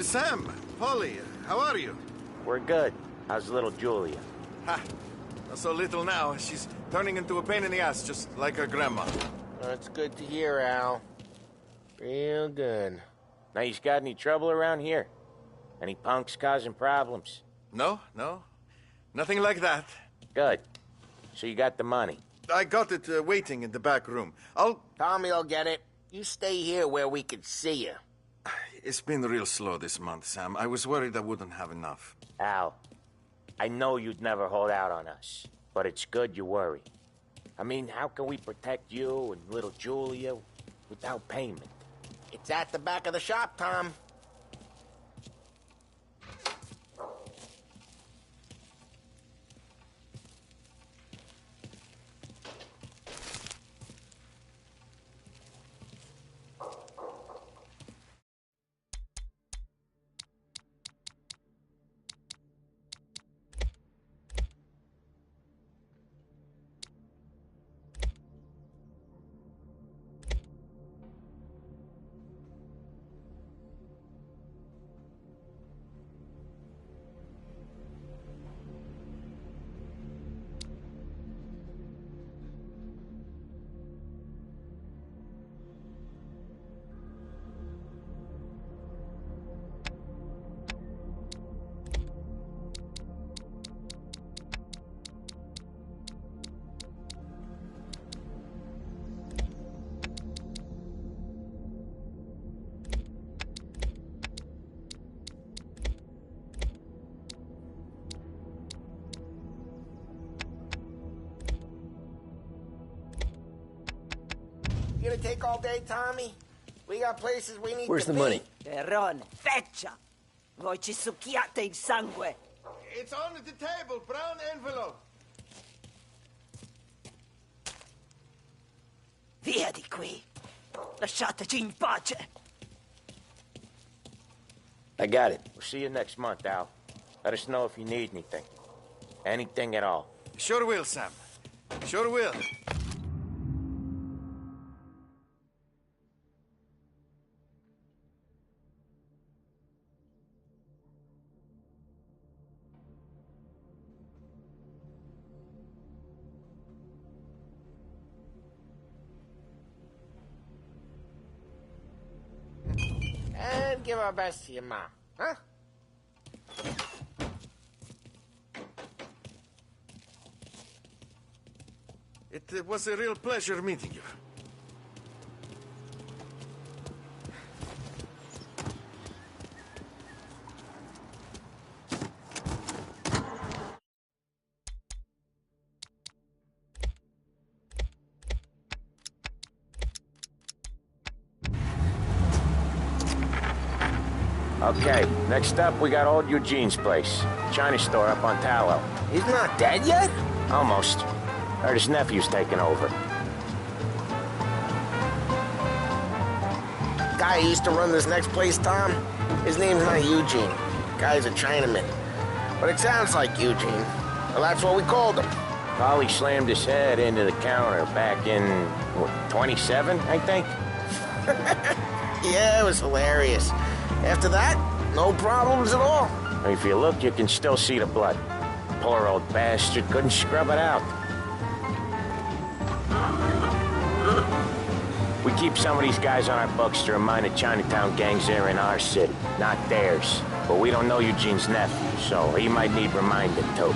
Sam, Polly, how are you? We're good. How's little Julia? Ha! Not so little now. She's turning into a pain in the ass, just like her grandma. That's good to hear, Al. Real good. Now, you got any trouble around here? Any punks causing problems? No. Nothing like that. Good. So you got the money? I got it waiting in the back room. Tommy will get it. You stay here where we can see you. It's been real slow this month, Sam. I was worried I wouldn't have enough. Al, I know you'd never hold out on us, but it's good you worry. I mean, how can we protect you and little Julia without payment? It's at the back of the shop, Tom. You gonna take all day, Tommy? We got places we need Where's to the be. money? Perrone, feccia! Voi ci succhiate il sangue! It's on the table, brown envelope. Via di qui! Lasciateci in pace! I got it. We'll see you next month, Al. Let us know if you need anything. Anything at all. Sure will, Sam. Sure will. And give our best to your mom, huh? It was a real pleasure meeting you. Okay, next up, we got old Eugene's place. China store up on Tallow. He's not dead yet? Almost. Heard his nephew's taking over. Guy who used to run this next place, Tom, his name's not Eugene. Guy's a Chinaman. But it sounds like Eugene. Well, that's what we called him. Polly slammed his head into the counter back in, what, 27, I think? Yeah, it was hilarious. After that, no problems at all. If you look, you can still see the blood. Poor old bastard couldn't scrub it out. We keep some of these guys on our books to remind the Chinatown gangs they're in our city, not theirs. But we don't know Eugene's nephew, so he might need reminding too.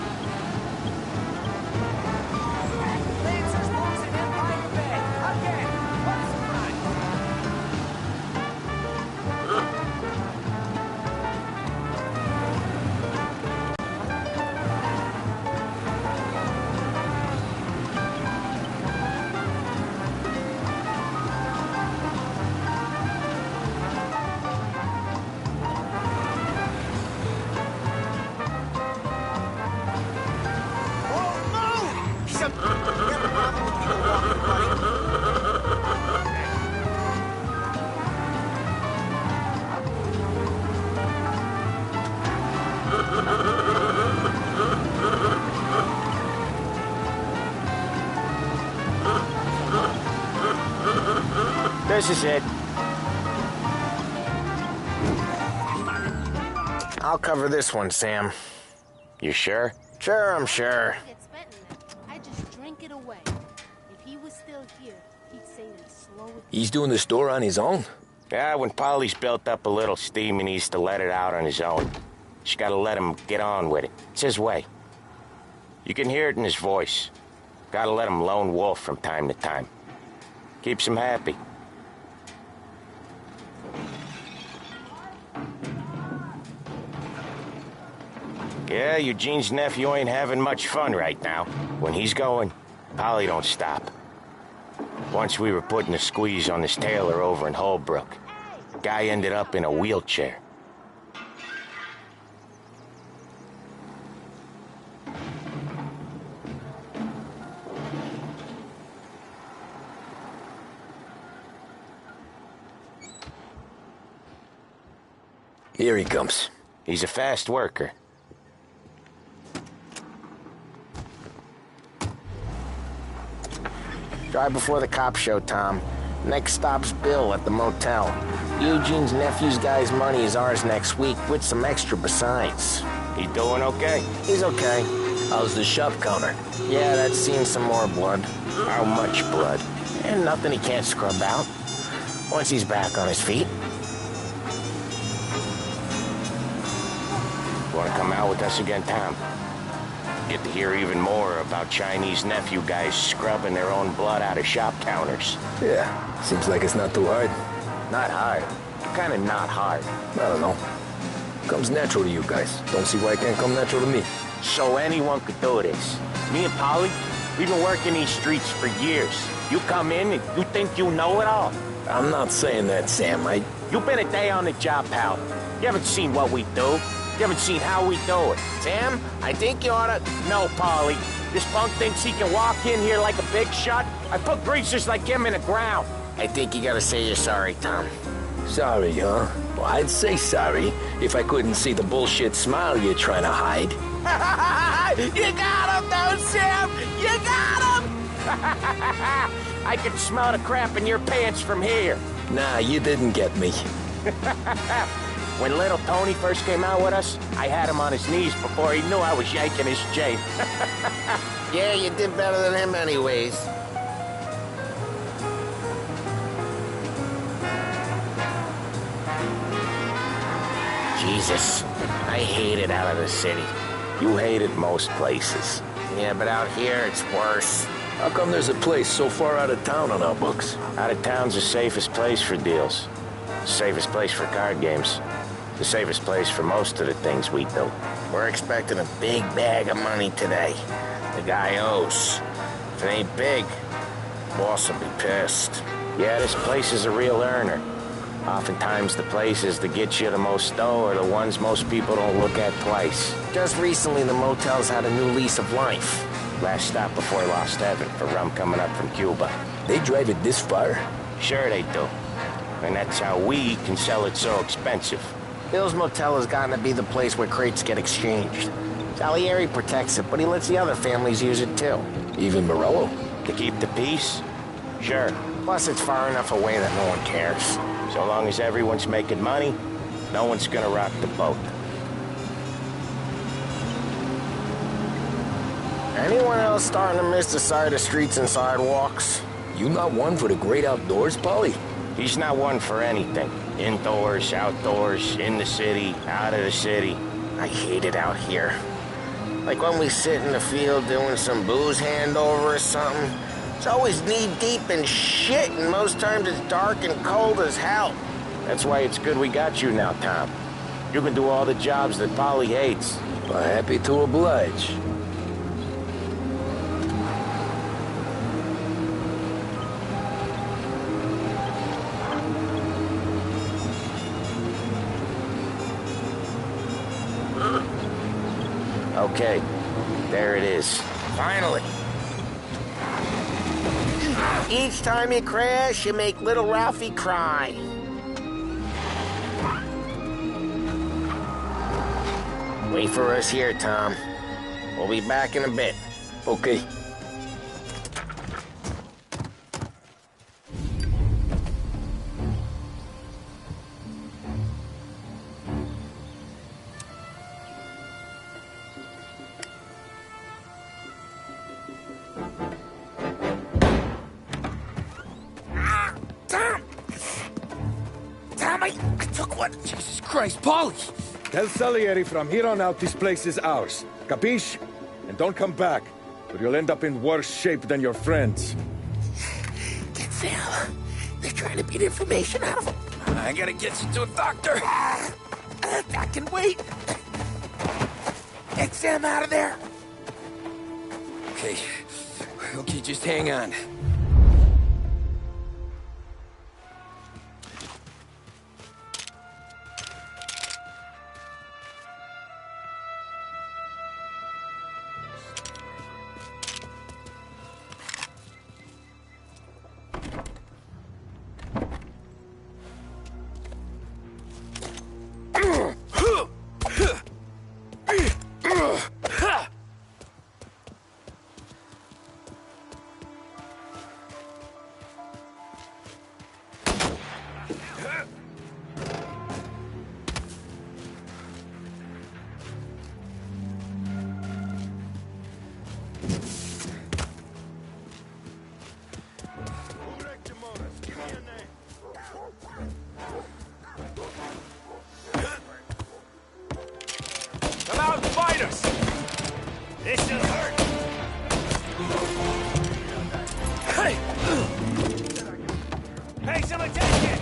This is it. I'll cover this one, Sam. You sure? Sure, I'm sure. I just drink it away. If he was still here, he'd say that slow. He's doing the store on his own? Yeah, when Polly's built up a little steam, he needs to let it out on his own. Just gotta let him get on with it. It's his way. You can hear it in his voice. Gotta let him lone wolf from time to time. Keeps him happy. Yeah, Eugene's nephew ain't having much fun right now. When he's going, Polly don't stop. Once we were putting a squeeze on this tailor over in Holbrook. Guy ended up in a wheelchair. Here he comes. He's a fast worker. Drive before the cops show, Tom. Next stop's Bill at the motel. Eugene's nephew's guy's money is ours next week, with some extra besides. He doing okay? He's okay. How's the shop counter? Yeah, that's seen some more blood. How much blood? And nothing he can't scrub out. Once he's back on his feet. Want to come out with us again, Tom? Get to hear even more about Chinese nephew guys scrubbing their own blood out of shop counters. Yeah, seems like it's not too hard. Not hard. Kind of not hard. I don't know. Comes natural to you guys. Don't see why it can't come natural to me. So anyone could do this. Me and Polly, we've been working these streets for years. You come in and you think you know it all. I'm not saying that, Sam. You've been a day on the job, pal. You haven't seen what we do. You haven't seen how we do it. Sam, I think you oughta... No, Polly. This punk thinks he can walk in here like a big shot. I put greasers like him in the ground. I think you gotta say you're sorry, Tom. Sorry, huh? Well, I'd say sorry if I couldn't see the bullshit smile you're trying to hide. You got him, though, Sam! You got him! I can smell the crap in your pants from here. Nah, you didn't get me. When little Tony first came out with us, I had him on his knees before he knew I was yanking his chain. Yeah, you did better than him anyways. Jesus, I hate it out of the city. You hate it most places. Yeah, but out here, it's worse. How come there's a place so far out of town on our books? Out of town's the safest place for deals. The safest place for card games. The safest place for most of the things we do. We're expecting a big bag of money today. The guy owes. If it ain't big, boss will be pissed. Yeah, this place is a real earner. Oftentimes the places that get you the most dough are the ones most people don't look at twice. Just recently, the motel's had a new lease of life. Last stop before Lost Heaven for rum coming up from Cuba. They drive it this far? Sure they do. And that's how we can sell it so expensive. Bill's Motel has gotten to be the place where crates get exchanged. Salieri protects it, but he lets the other families use it too. Even Morello? To keep the peace? Sure. Plus, it's far enough away that no one cares. So long as everyone's making money, no one's gonna rock the boat. Anyone else starting to miss the sight of streets and sidewalks? You not one for the great outdoors, Polly? He's not one for anything. Indoors, outdoors, in the city, out of the city. I hate it out here. Like when we sit in the field doing some booze handover or something. It's always knee-deep in shit, and most times it's dark and cold as hell. That's why it's good we got you now, Tom. You can do all the jobs that Polly hates. Well, happy to oblige. Okay, there it is. Finally. Each time you crash, you make little Ralphie cry. Wait for us here, Tom. We'll be back in a bit. Okay. I took one. Jesus Christ, Paulie! Tell Salieri from here on out this place is ours. Capiche? And don't come back, or you'll end up in worse shape than your friends. Get Sam. They're trying to beat information out of him. I gotta get you to a doctor. I can wait. Get Sam out of there. Okay. Okay, just hang on. Come out and fight us! This should hurt! Hey! Pay some attention!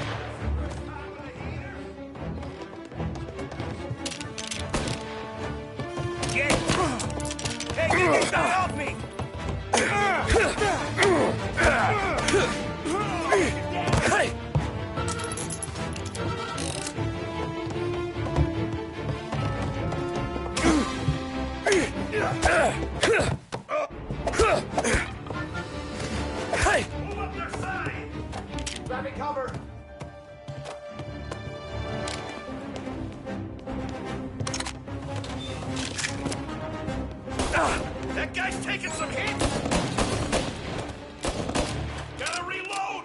Get! Hey, get this guy off me! Hey! Hey! Move up their side! Grabbing cover! That guy's taking some hits! Gotta reload!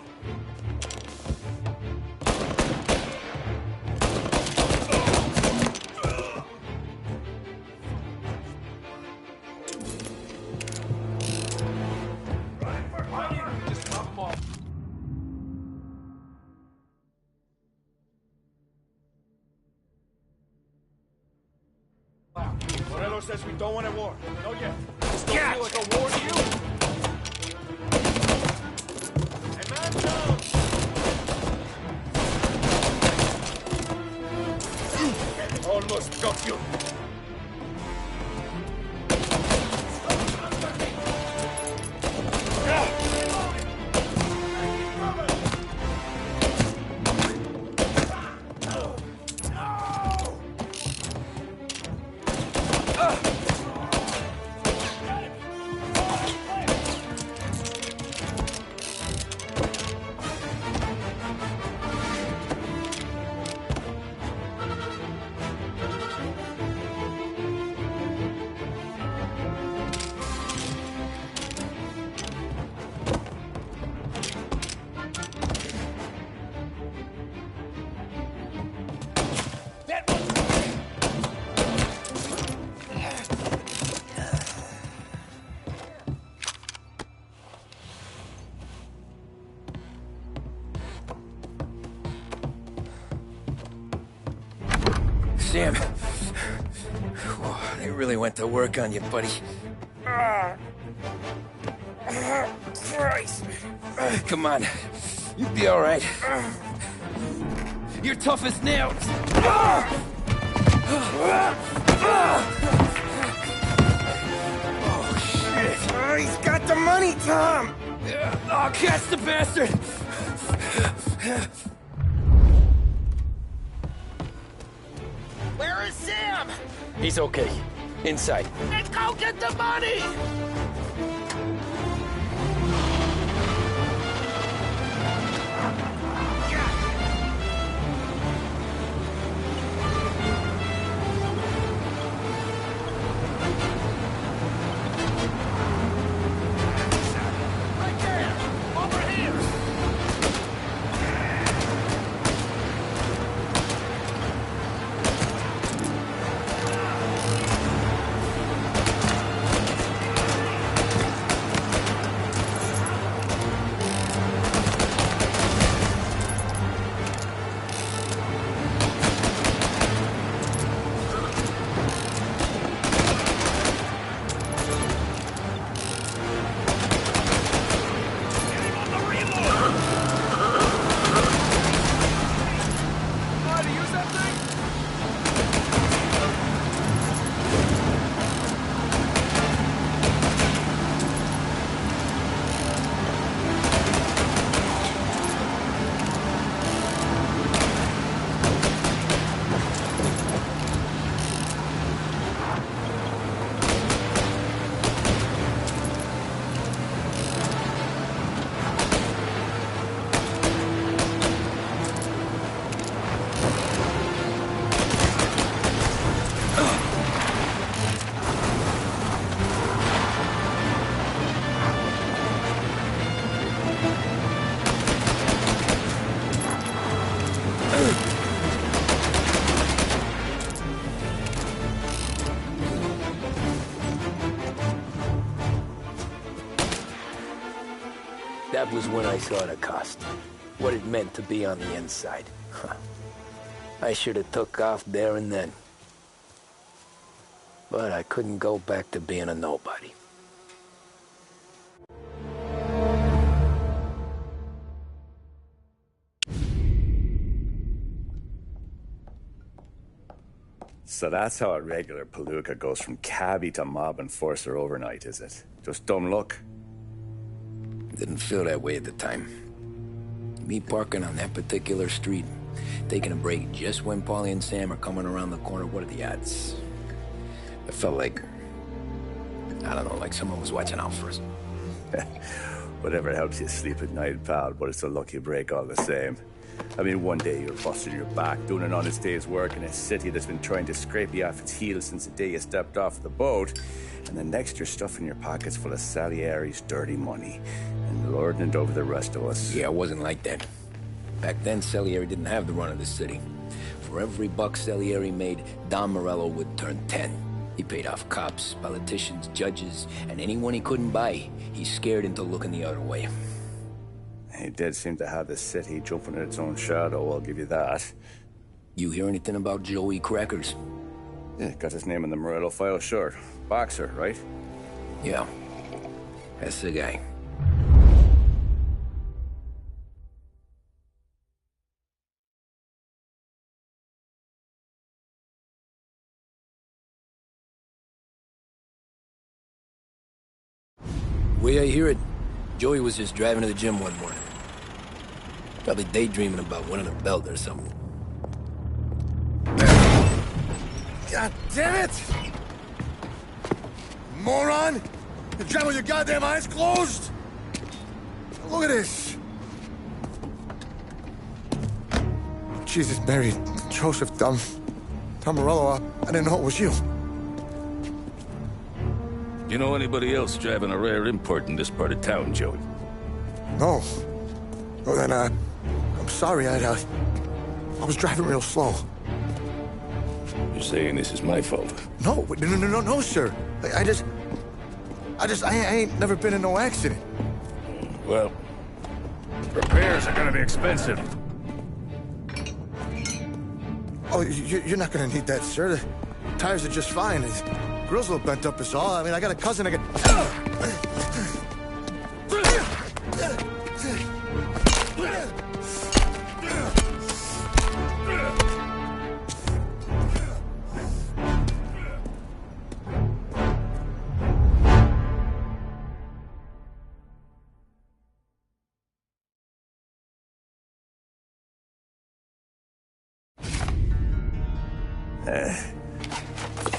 Just pop them off. Morello says we don't want a war. No yet. This don't feel like a war to you? Hey, man down! Almost got you. Sam. Whoa, they really went to work on you, buddy. Christ. Come on. You'll be all right. You're tough as nails. Oh, shit. He's got the money, Tom. Oh, catch the bastard. Where is Sam? He's okay. Inside. Then go get the money! Right there! Over here! That was when I saw the cost. What it meant to be on the inside. I should have took off there and then. But I couldn't go back to being a nobody. So that's how a regular palooka goes from cabbie to mob enforcer overnight, is it? Just dumb luck? Didn't feel that way at the time. Me parking on that particular street, taking a break just when Paulie and Sam are coming around the corner, what are the odds? It felt like, I don't know, like someone was watching out for us. Whatever helps you sleep at night, pal, but it's a lucky break all the same. I mean, one day you're busting your back, doing an honest day's work in a city that's been trying to scrape you off its heels since the day you stepped off the boat, and the next you're stuffing your pockets full of Salieri's dirty money and lording it over the rest of us. Yeah, it wasn't like that. Back then, Salieri didn't have the run of the city. For every buck Salieri made, Don Morello would turn 10. He paid off cops, politicians, judges, and anyone he couldn't buy, he scared into looking the other way. He did seem to have the city jumping at its own shadow, I'll give you that. You hear anything about Joey Crackers? Yeah, got his name in the Morello file, sure. Boxer, right? Yeah, that's the guy. The way I hear it, Joey was just driving to the gym one morning. Probably daydreaming about winning a belt or something. God damn it! Moron! You're driving with your goddamn eyes closed? Look at this! Jesus, Mary, Joseph, Tom Morello, I didn't know it was you. You know anybody else driving a rare import in this part of town, Joey? No. Well, then, I'm sorry, I was driving real slow. You're saying this is my fault? No, sir. I ain't never been in no accident. Well, repairs are gonna be expensive. Oh, you're not gonna need that, sir. The tires are just fine. The grill's a little bent up is all. I mean, I got a cousin I can...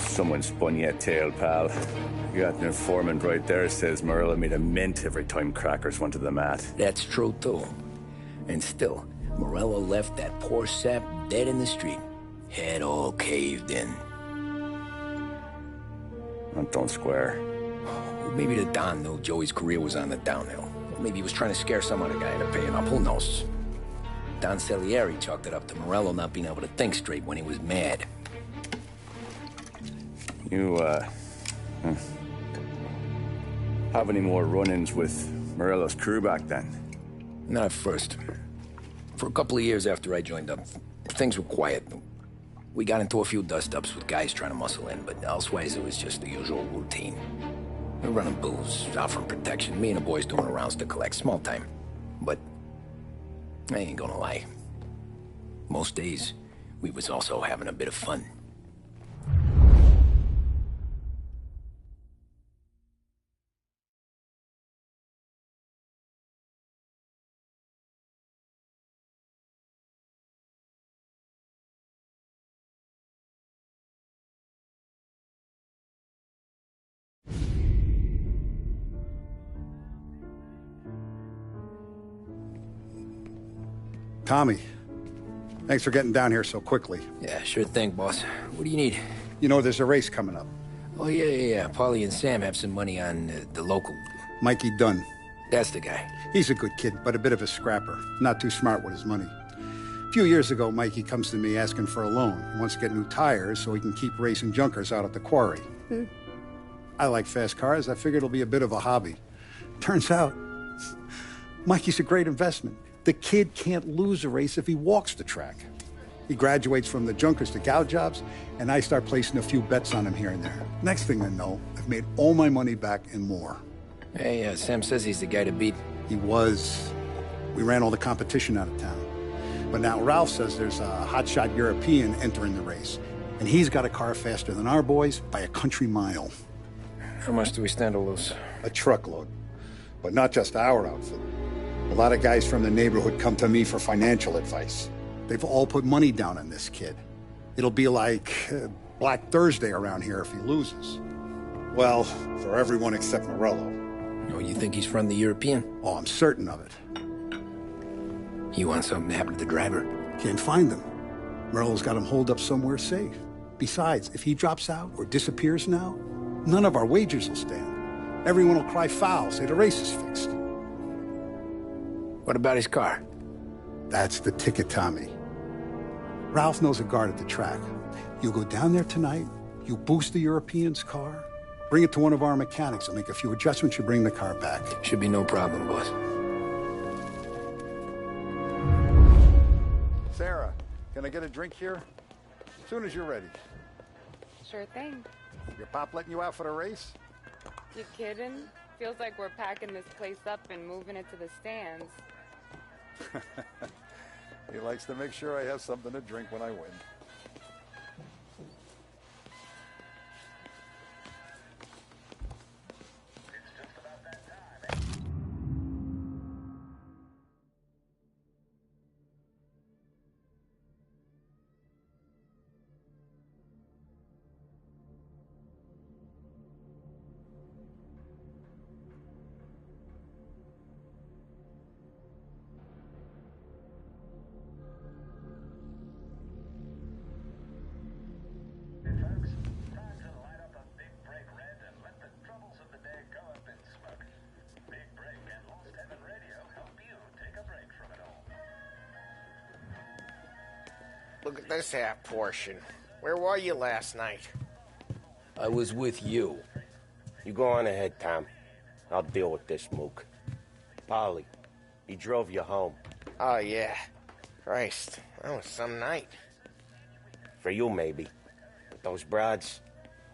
Someone spun you a tale, pal. You got an informant right there says Morello made a mint every time Crackers went to the mat. That's true, too. And still, Morello left that poor sap dead in the street. Head all caved in. That don't square. Well, maybe the Don knew Joey's career was on the downhill. Or maybe he was trying to scare some other guy into paying up. Who knows? Don Salieri chalked it up to Morello not being able to think straight when he was mad. You, have any more run-ins with Morello's crew back then? Not at first. For a couple of years after I joined up, things were quiet. We got into a few dust-ups with guys trying to muscle in, but elsewise it was just the usual routine. We're running booze, offering protection, me and the boys doing the rounds to collect, small time. But I ain't gonna lie. Most days, we was also having a bit of fun. Tommy, thanks for getting down here so quickly. Yeah, sure thing, boss. What do you need? You know, there's a race coming up. Oh, yeah. Paulie and Sam have some money on the local. Mikey Dunn. That's the guy. He's a good kid, but a bit of a scrapper. Not too smart with his money. A few years ago, Mikey comes to me asking for a loan. He wants to get new tires so he can keep racing junkers out at the quarry. I like fast cars. I figured it'll be a bit of a hobby. Turns out, Mikey's a great investment. The kid can't lose a race if he walks the track. He graduates from the junkers to gout jobs, and I start placing a few bets on him here and there. Next thing I know, I've made all my money back and more. Hey, Sam says he's the guy to beat. He was. We ran all the competition out of town. But now Ralph says there's a hotshot European entering the race, and he's got a car faster than our boys by a country mile. How much do we stand to lose? A truckload. But not just our outfit. A lot of guys from the neighborhood come to me for financial advice. They've all put money down on this kid. It'll be like Black Thursday around here if he loses. Well, for everyone except Morello. Oh, you think he's from the European? Oh, I'm certain of it. You want something to happen to the driver? Can't find him. Morello's got him holed up somewhere safe. Besides, if he drops out or disappears now, none of our wagers will stand. Everyone will cry foul, say the race is fixed. What about his car? That's the ticket, Tommy. Ralph knows a guard at the track. You go down there tonight, you boost the European's car, bring it to one of our mechanics, and make a few adjustments, you bring the car back. Should be no problem, boss. Sarah, can I get a drink here? As soon as you're ready. Sure thing. Your pop letting you out for the race? You kidding? Feels like we're packing this place up and moving it to the stands. He likes to make sure I have something to drink when I win. Look at this half portion. Where were you last night? I was with you. You go on ahead, Tom. I'll deal with this mook. Polly, he drove you home. Oh, yeah. Christ, that was some night. For you, maybe. But those broads,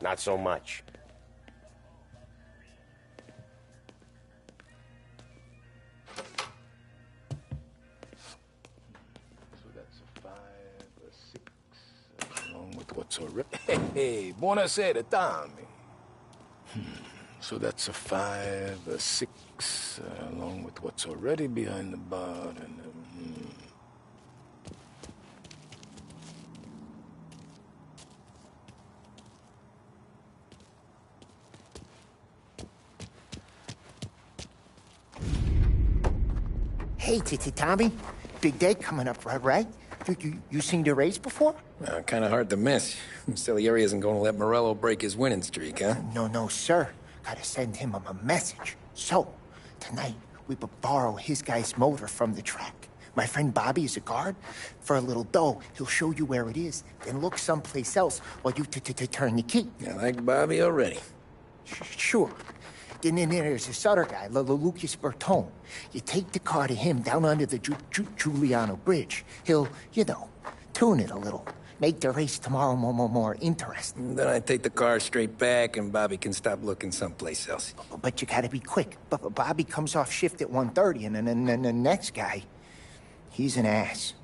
not so much. What's already? Hey, buonasera, Tommy. So that's a 5, a 6, along with what's already behind the bar, and Hey, Tommy. Big day coming up, right? You seen the race before? Kind of hard to miss. Salieri isn't going to let Morello break his winning streak, huh? No, sir. Gotta send him a message. So, tonight, we borrow his guy's motor from the track. My friend Bobby is a guard. For a little dough, he'll show you where it is, then look someplace else while you turn the key. I like Bobby already. Sure. Then there's this other guy, Lucas Bertone. You take the car to him down under the Giuliano Bridge. He'll, tune it a little. Make the race tomorrow more interesting. Then I take the car straight back and Bobby can stop looking someplace else. But you gotta be quick. Bobby comes off shift at 1:30, and then the next guy, he's an ass.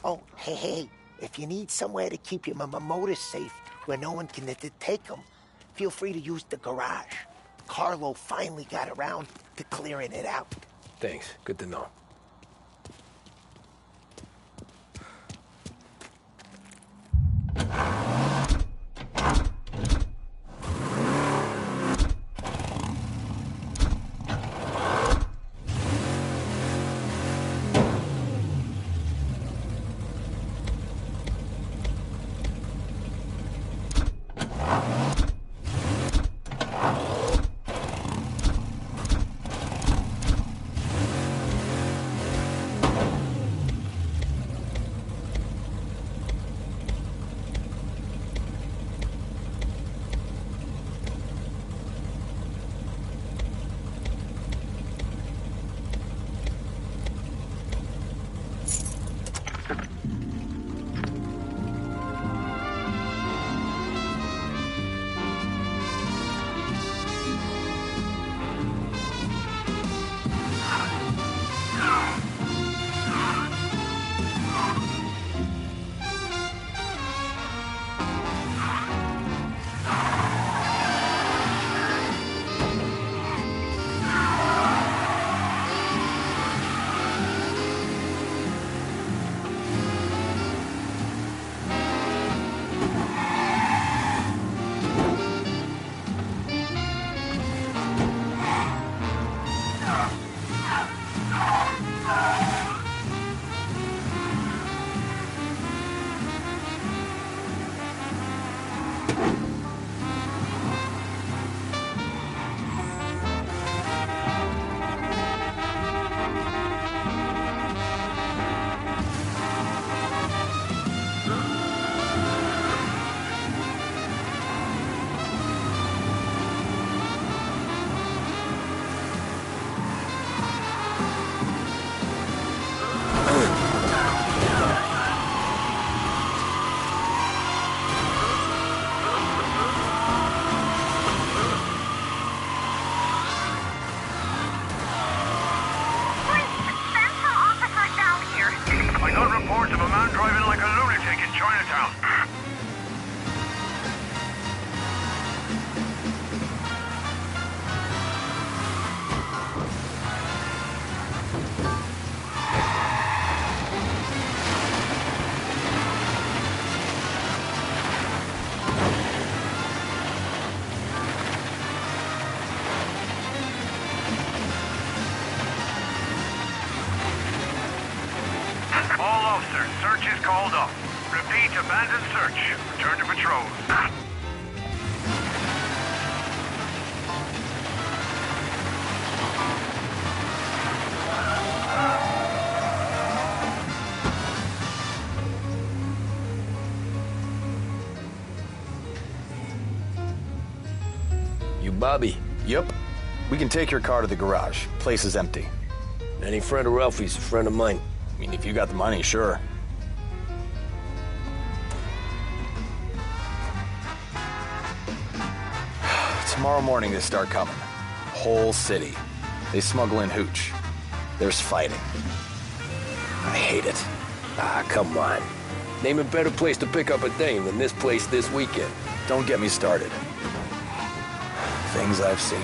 Oh, hey, if you need somewhere to keep your motor safe where no one can take them, feel free to use the garage. Carlo finally got around to clearing it out. Thanks. Good to know. Officer, search is called off. Repeat, abandon search. Return to patrol. You Bobby? Yep. We can take your car to the garage. Place is empty. Any friend of Ralphie's a friend of mine. I mean, if you got the money, sure. Tomorrow morning they start coming. Whole city. They smuggle in hooch. There's fighting. I hate it. Ah, come on. Name a better place to pick up a dame than this place this weekend. Don't get me started. Things I've seen.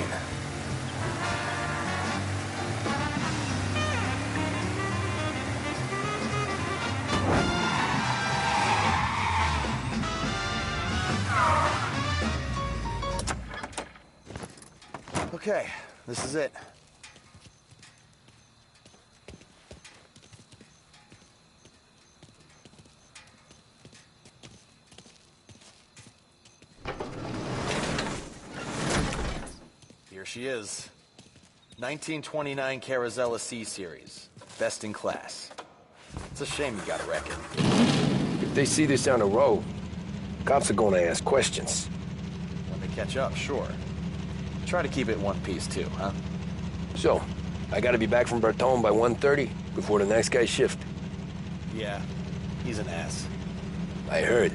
Okay, this is it. Here she is. 1929 Carazella C Series. Best in class. It's a shame you gotta wreck it. If they see this on the road, cops are gonna ask questions. When they catch up, sure. Try to keep it one piece too, huh? So, I gotta be back from Bertone by 1:30 before the next guy's shift. Yeah, he's an ass. I heard.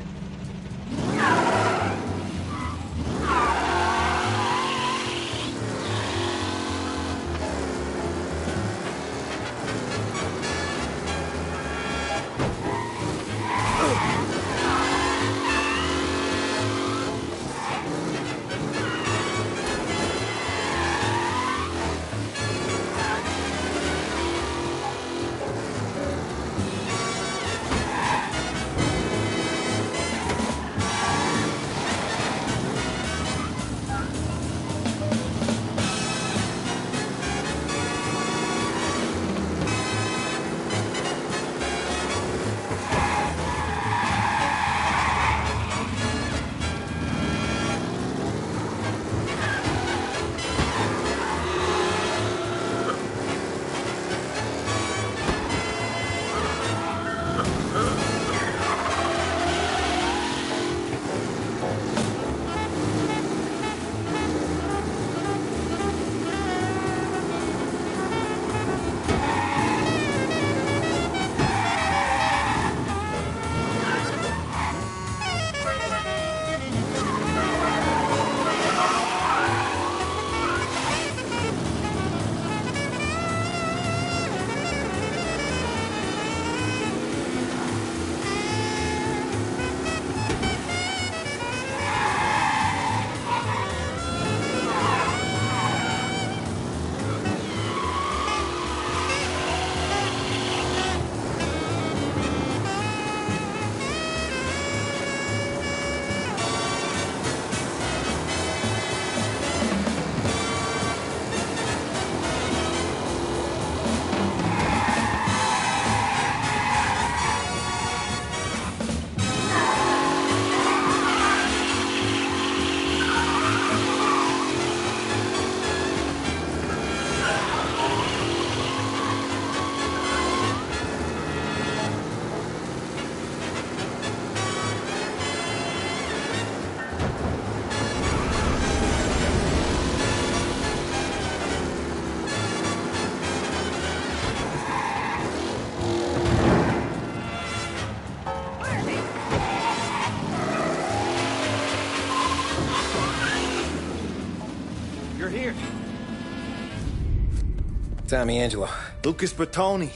Tommy Angelo. Lucas Bertoni.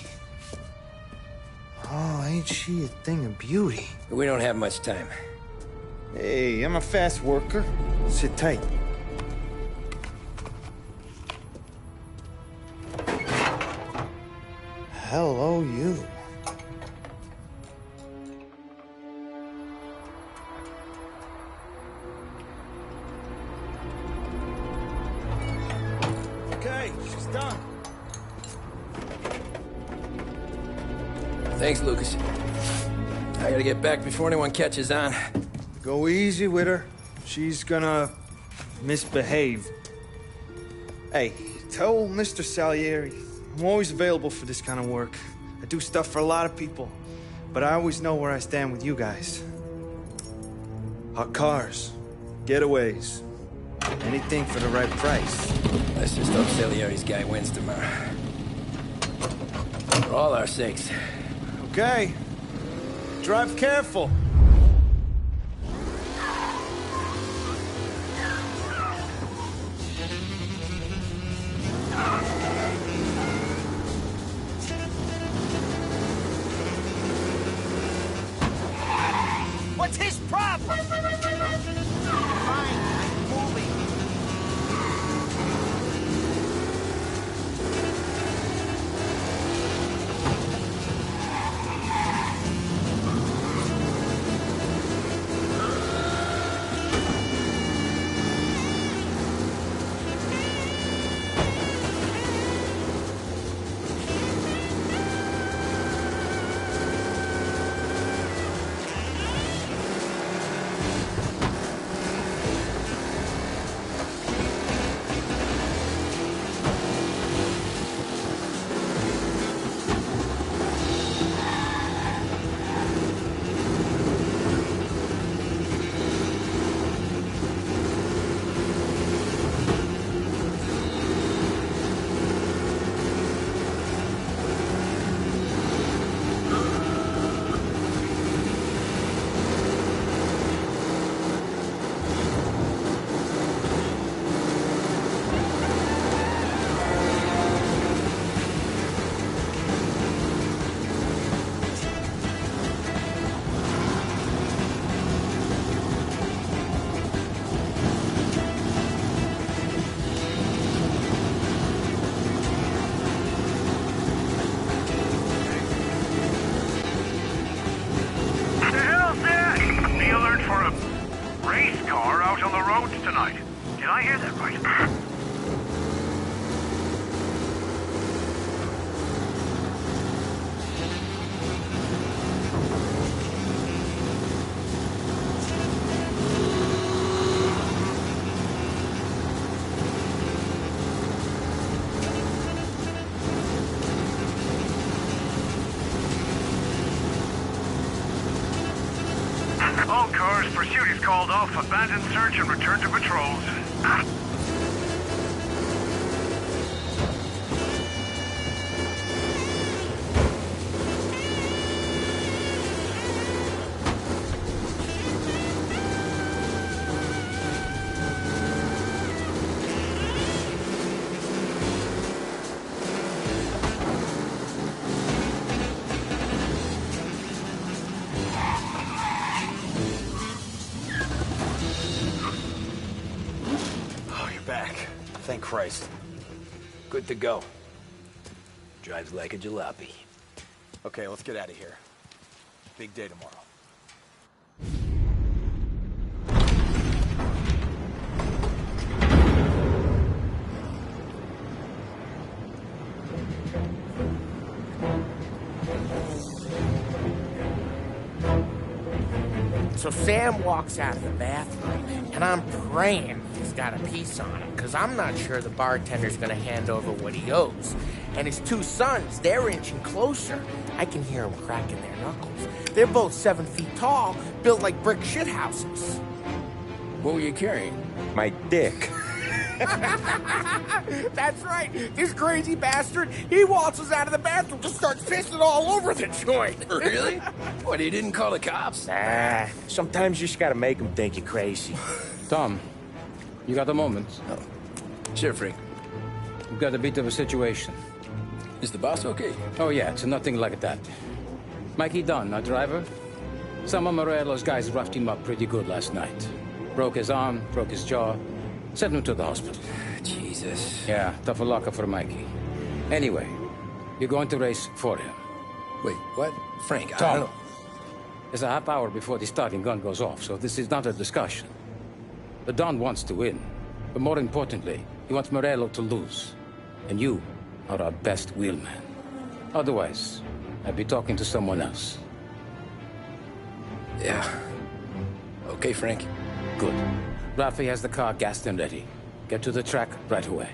Oh, ain't she a thing of beauty? We don't have much time. Hey, I'm a fast worker. Sit tight. Hello, you. Okay, she's done. Thanks, Lucas. I gotta get back before anyone catches on. Go easy with her. She's gonna misbehave. Hey, tell Mr. Salieri I'm always available for this kind of work. I do stuff for a lot of people, but I always know where I stand with you guys. Hot cars, getaways, anything for the right price. Let's just hope Salieri's guy wins tomorrow. For all our sakes. Okay. Drive careful. What's his problem? Fine, I'm moving. All cars, pursuit is called off. Abandon search and return to patrols. Thank Christ. Good to go. Drives like a jalopy. Okay, let's get out of here. Big day tomorrow. So Sam walks out of the bathroom, and I'm praying he's got a piece on him, because I'm not sure the bartender's going to hand over what he owes. And his two sons, they're inching closer. I can hear them cracking their knuckles. They're both 7 feet tall, built like brick shithouses. What were you carrying? My dick. That's right. This crazy bastard, he waltzes out of the bathroom, just starts pissing all over the joint. Really? What, he didn't call the cops? Nah, sometimes you just gotta make them think you're crazy. Tom, you got a moment? Oh. Sure, Frank. We've got a bit of a situation. Is the boss okay? Oh, yeah, it's nothing like that. Mikey Dunn, our driver. Some of Morello's guys roughed him up pretty good last night. Broke his arm, broke his jaw. Sent him to the hospital. Jesus. Yeah, tough luck for Mikey. Anyway, you're going to race for him. Wait, what? Frank, Tom, I don't know. There's a half hour before the starting gun goes off, so this is not a discussion. The Don wants to win, but more importantly, he wants Morello to lose. And you are our best wheelman. Otherwise, I'd be talking to someone else. Yeah. Okay, Frank? Good. Rafi has the car gassed and ready. Get to the track right away.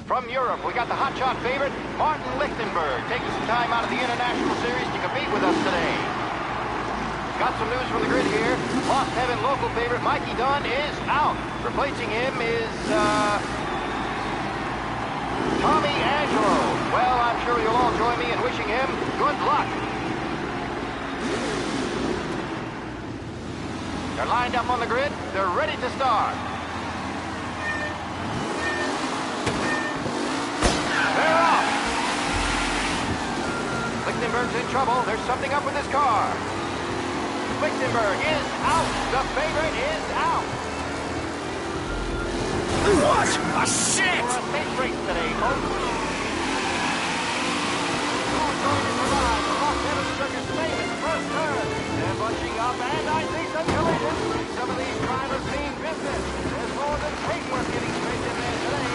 From Europe, we got the hotshot favorite, Martin Lichtenberg, taking some time out of the International Series to compete with us today. Got some news from the grid here. Lost Heaven local favorite Mikey Dunn is out. Replacing him is, Tommy Angelo. Well, I'm sure you'll all join me in wishing him good luck. They're lined up on the grid. They're ready to start. They're off. Lichtenberg's in trouble. There's something up with his car. Lichtenberg is out. The favorite is out. What? A shit! For a safe race today, folks. Who's going to survive the Lost Heaven Circus famous first turn? They're bunching up, and I see some collisions. Some of these drivers mean business. There's more than paperwork getting straight in there today.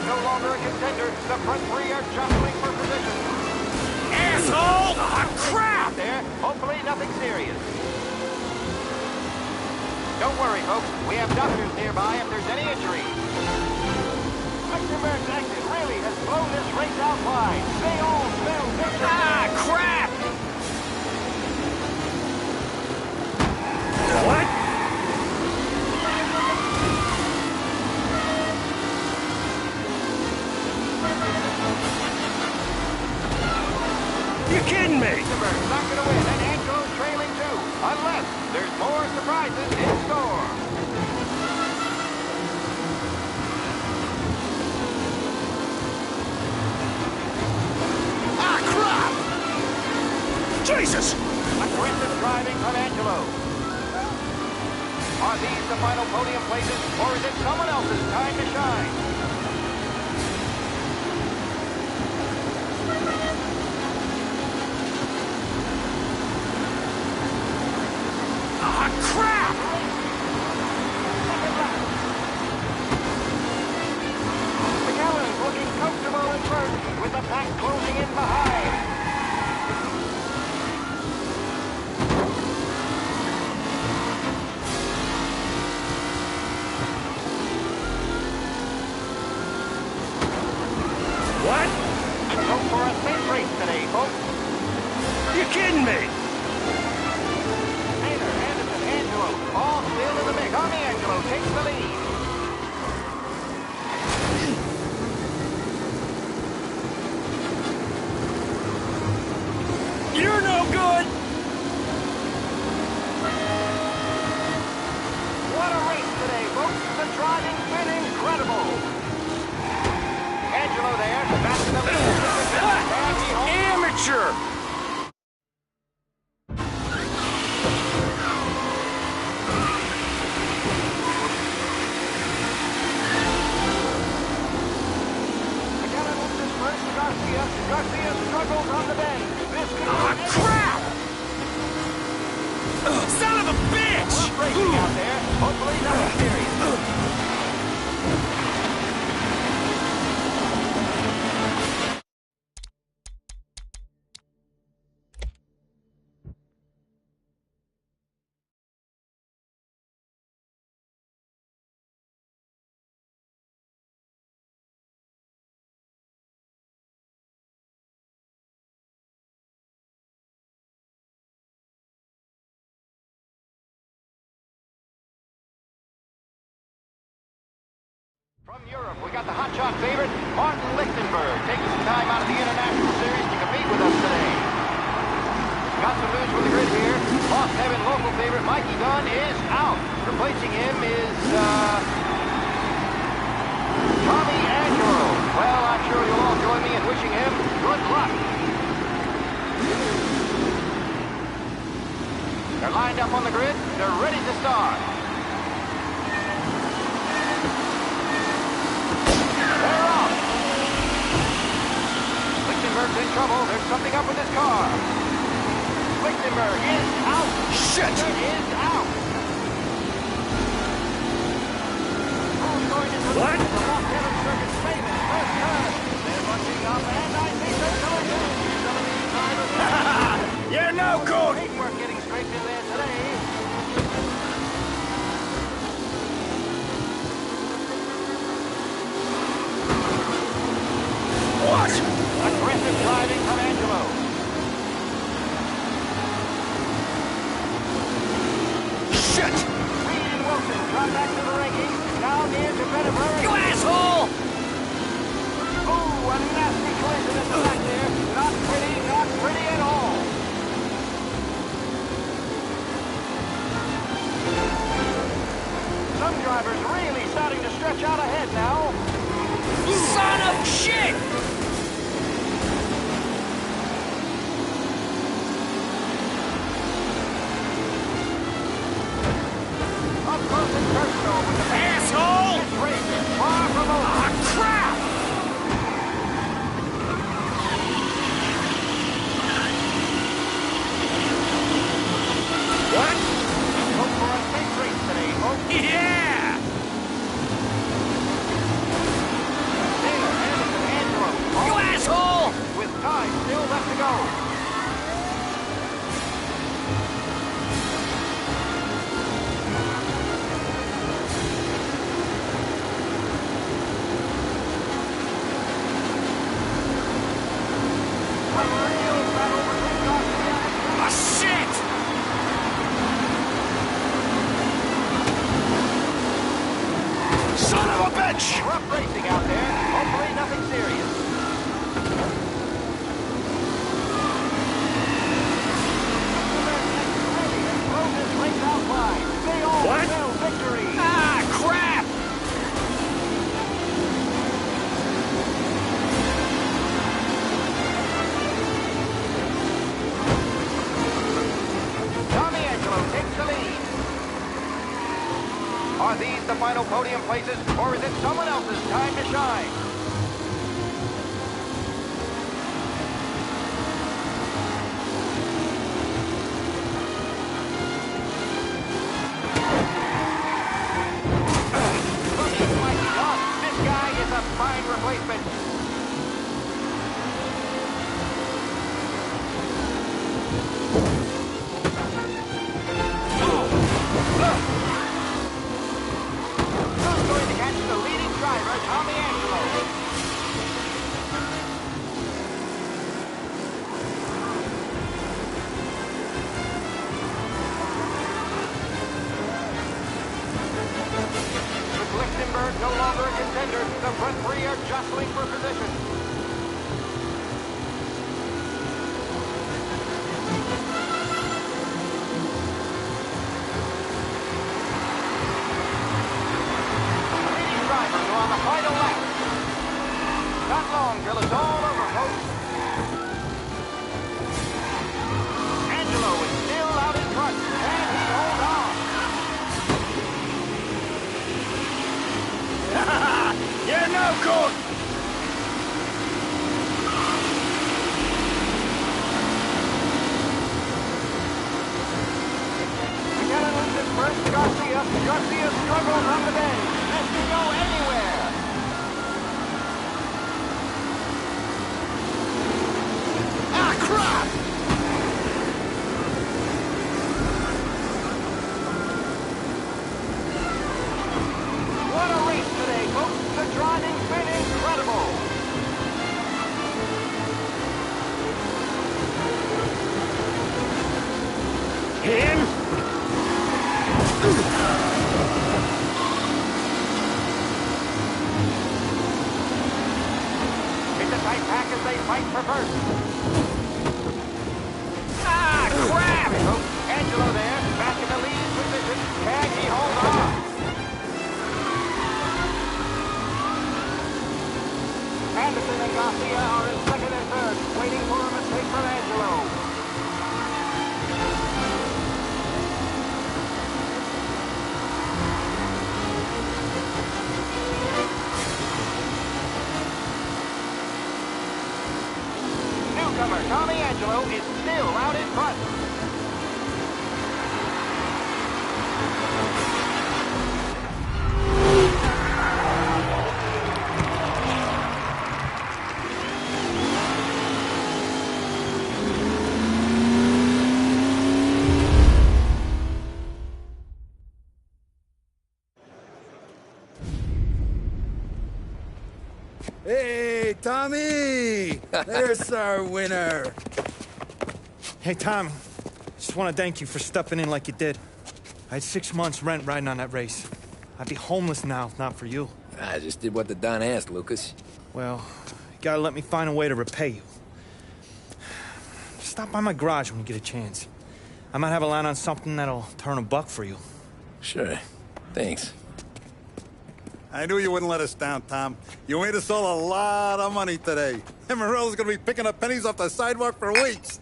No longer a contender. The front three are jostling for position. Asshole! Ah, crap! There. Hopefully nothing serious. Don't worry, folks. We have doctors nearby if there's any injury. Lichtenberg's exit really has blown this race out wide. They all smell victory. Ah, crap! What? You kidding me? Lichtenberg's not going to win, and Angelo's trailing too, unless there's more surprises in store. Ah, crap! Jesus! Aggressive driving from Angelo. Are these the final podium places, or is it someone else's time to shine? Crap! McAllen's looking comfortable in first, with the pack closing in behind. What? Let's hope for a safe race today, folks. You kidding me? All still in the mix. Tommy Angelo takes the lead. You're no good! What a race today, folks. The driving's been incredible. Angelo there, back to the lead. Amateur! Garcia struggles on the bend. This could be crap! Son of a bitch! Rough racing out there. Hopefully nothing serious. From Europe, we got the hotshot favorite, Martin Lichtenberg, taking some time out of the International Series to compete with us today. Got some news from the grid here. Lost Heaven local favorite Mikey Dunn is out. Replacing him is, Tommy Angelo. Well, I'm sure you'll all join me in wishing him good luck. start. They're off. Lichtenberg's in trouble. There's something up with his car. Lichtenberg is out. Shit! Is out. Who's going to what? The Los Angeles Circuit's famous first turn. They're bunching up, and I think they're going to. Some of these drivers. You're no good. We're getting straight in there today. What? Aggressive driving from Angelo. Shit! Reed and Wilson drop back to the rankings. Now near to Pettigrew. You asshole! Ooh, a nasty collision at the back there. Not pretty at all. Some drivers really starting to stretch out ahead now. Son of shit! Up close and personal with the asshole! This race is far from over. Ah, crap! What? Hope for a safe race today, folks. Yeah! Taylor, Anderson, Angelo. You asshole! With time still left to go. Ah, shit! Son of a bitch! Rough racing out there. Hopefully nothing serious. They all What? will victory. Ah, crap! Tommy Angelo takes the lead. Are these the final podium places, or is it someone else's time to shine? Looking like done. This guy is a fine replacement. Who's going to catch the leading driver, Tommy Angelo? With Lichtenberg no longer a contender, the front three are jostling for position. Leading drivers are on the final lap. Not long till it's all over, folks. Angelo is still out in front. Can he hold on? You're no good! McKellen wins his first. Garcia struggles on the day. This can go anywhere. Ah, crap! What a race today, folks. The driving's been incredible. In! It's a tight pack as they fight for first. Ah, crap! Angelo there, back in the lead position. Can he hold on? Anderson and Garcia are in second and third, waiting for a mistake from Angelo. newcomer Tommy Angelo is still out in front. Hey, Tommy! There's our winner. Hey, Tommy. Just want to thank you for stepping in like you did. I had 6 months rent riding on that race. I'd be homeless now if not for you. I just did what the Don asked, Lucas. Well, you gotta let me find a way to repay you. Stop by my garage when you get a chance. I might have a line on something that'll turn $1 for you. Sure. Thanks. I knew you wouldn't let us down, Tom. You made us all a lot of money today. And Morello's gonna be picking up pennies off the sidewalk for weeks.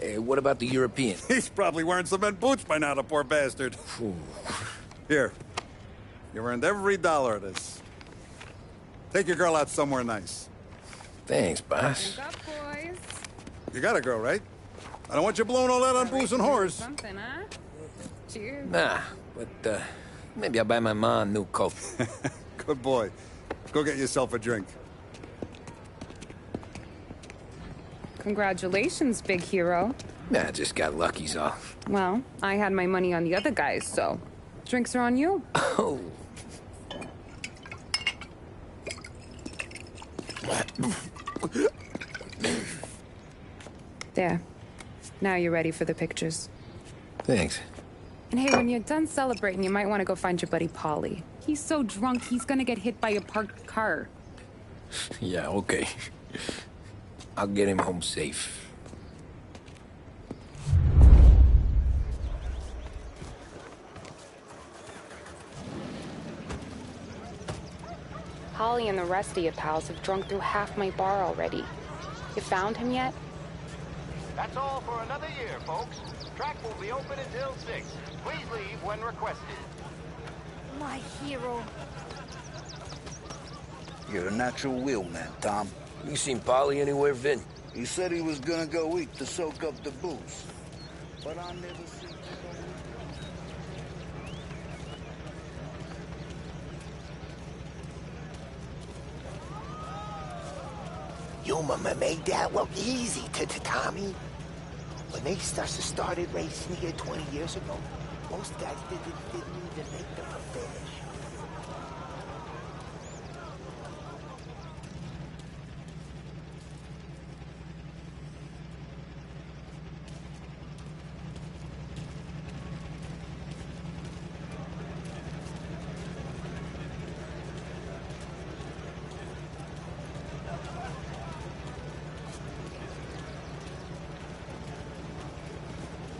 Hey, what about the European? He's probably wearing cement boots by now, the poor bastard. Here. You earned every dollar of this. Take your girl out somewhere nice. Thanch, boss. Wake up, boys. You got a girl, right? I don't want you blowing all that on booze and whores. Something, huh? Cheers. Nah, but, maybe I'll buy my mom a new coat. Good boy. Go get yourself a drink. Congratulations, big hero. Nah, just got lucky's all. Well, I had my money on the other guys, so drinks are on you. Oh. There. Now you're ready for the pictures. Thanks. And hey, when you're done celebrating, you might want to go find your buddy Paulie. He's so drunk, he's gonna get hit by a parked car. Yeah, okay. I'll get him home safe. Holly and the rest of your pals have drunk through half my bar already. You found him yet? That's all for another year, folks. Track will be open until 6. Please leave when requested. My hero. You're a natural wheelman, Tom. You seen Polly anywhere, Vin? He said he was gonna go eat to soak up the booze. But I never seen him Your mama made that look easy to Tommy. When they started racing here 20 years ago, most guys didn't even make the finish.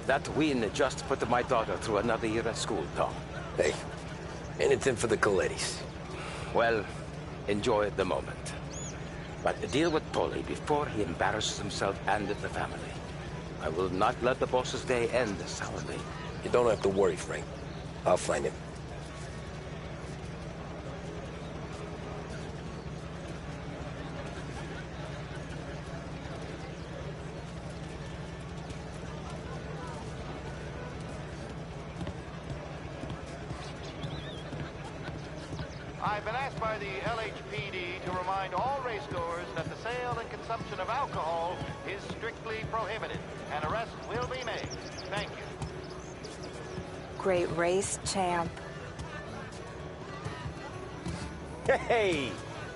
That win just put my daughter through another year at school, Tom. Hey, anything for the Colettis. Well, enjoy the moment. But deal with Paulie before he embarrasses himself and the family. I will not let the boss's day end sourly. You don't have to worry, Frank. I'll find him. I've been asked by the LHPD to remind all racegoers that the sale and consumption of alcohol is strictly prohibited. An arrest will be made. Thank you. Great race, champ. Hey!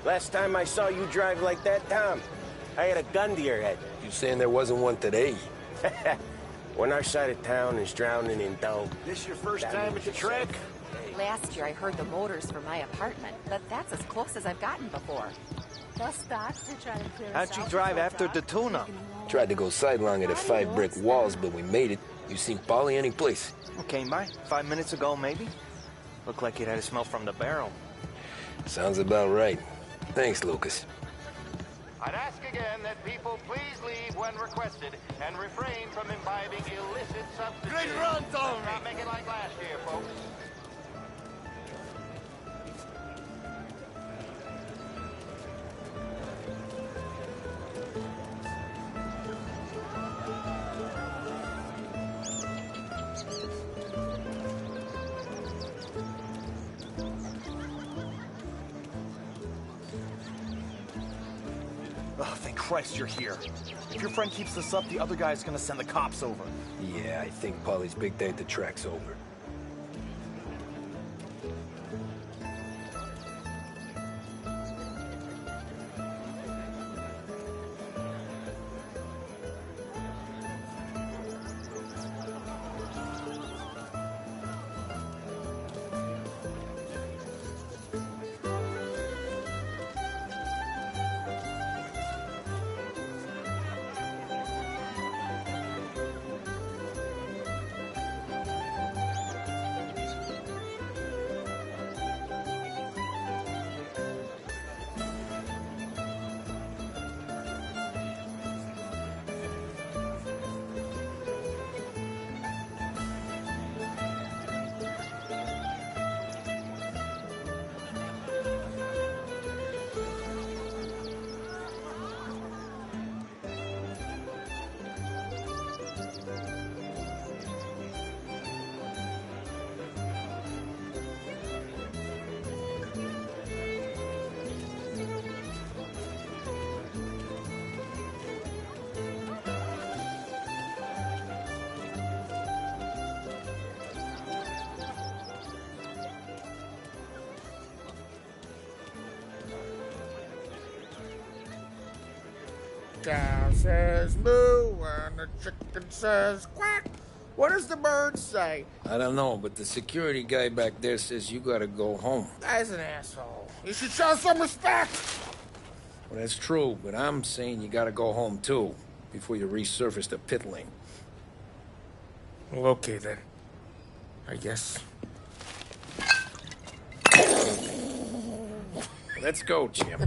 Last time I saw you drive like that, Tom, I had a gun to your head. You saying there wasn't one today? When our side of town is drowning in dough. This your first time at the track? Last year I heard the motors for my apartment, but that's as close as I've gotten before. Thus starts to try to clear us How'd you out drive before after dark. the tuna? Tried to go sidelong at the 5 brick walls, but we made it. You seen Polly any place? Came by 5 minutes ago, maybe. Looked like it had a smell from the barrel. Sounds about right. Thanks, Lucas. I'd ask again that people please leave when requested and refrain from imbibing illicit substances. Great run, Tommy! Let's not make it like last year, folks. Oh, thank Christ you're here. If your friend keeps this up, the other guy's gonna send the cops over. Yeah, I think Polly's big day at the track's over. Cow says moo and the chicken says quack. What does the bird say? I don't know, but the security guy back there says you gotta go home. Guy's an asshole. You should show some respect. Well, that's true, but I'm saying you gotta go home too, before you resurface the pit lane. Well, okay then. I guess. Let's go, Jim.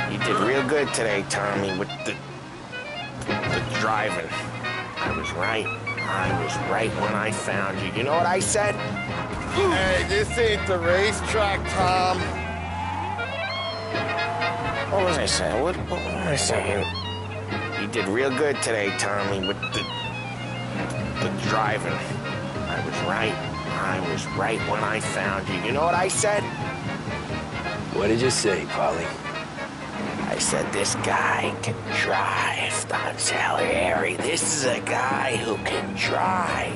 You did real good today, Tommy, with the driving. I was right. I was right when I found you. You know what I said? Hey, this ain't the racetrack, Tom. What was I saying? What was I saying? You did real good today, Tommy, with the driving. I was right. I was right when I found you. You know what I said? What did you say, Polly? I said, this guy can drive, Don Salieri. This is a guy who can drive.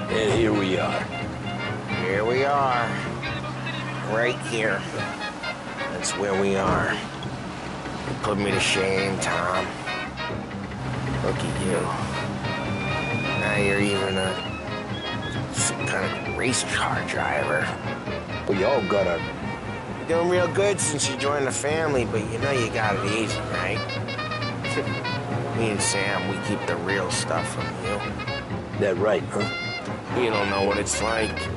And here we are. Here we are. Right here. That's where we are. You put me to shame, Tom. Look at you. Now you're even some kind of race car driver. We all gotta... You're doing real good since you joined the family, but you know you got it easy, right? Me and Sam, we keep the real stuff from you. That right, huh? You don't know what it's like.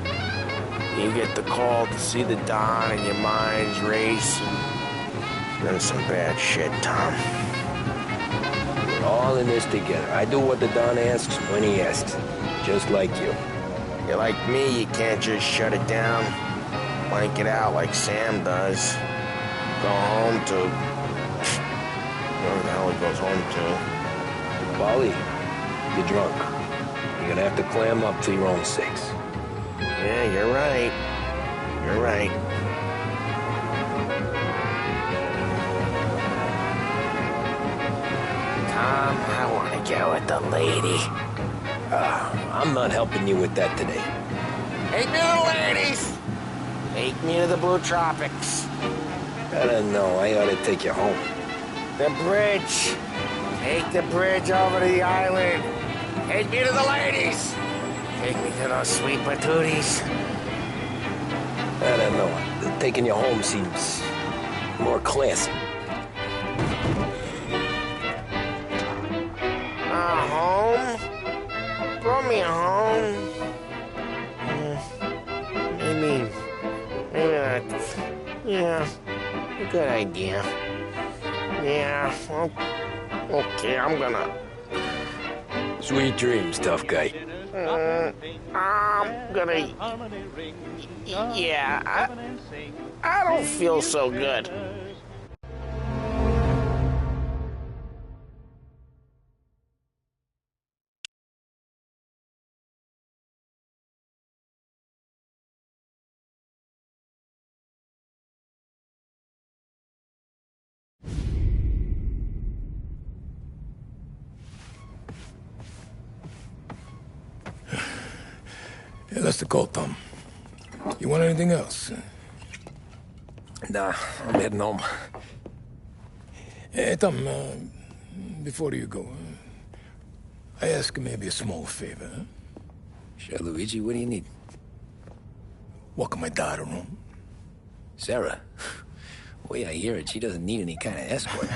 You get the call to see the Don and your mind's race. Done some bad shit, Tom. We're all in this together. I do what the Don asks when he asks. Just like you. You're like me, you can't just shut it down. Blank it out like Sam does. Go home to... wherever the hell he goes home to. Polly, you're drunk. You're gonna have to clam up for your own sakes. Yeah, you're right. You're right. Tom, I want to go with the lady. I'm not helping you with that today. Take me to the ladies! Take me to the Blue Tropics. I don't know. I ought to take you home. The bridge. Take the bridge over to the island. Take me to the ladies. Take me to those sweet patooties. I don't know. Taking you home seems more classy. Home? Brought me home. Maybe that's... yeah, a good idea. Yeah, well, okay, I'm gonna Sweet dreams, tough guy. I'm gonna... Yeah, I don't feel so good. Yeah, that's the call, Tom. You want anything else? Nah, I'm heading home. Hey, Tom, before you go, I ask maybe a small favor, huh? Sure, Luigi, what do you need? Welcome my daughter home. Sarah? The way I hear it, she doesn't need any kind of escort.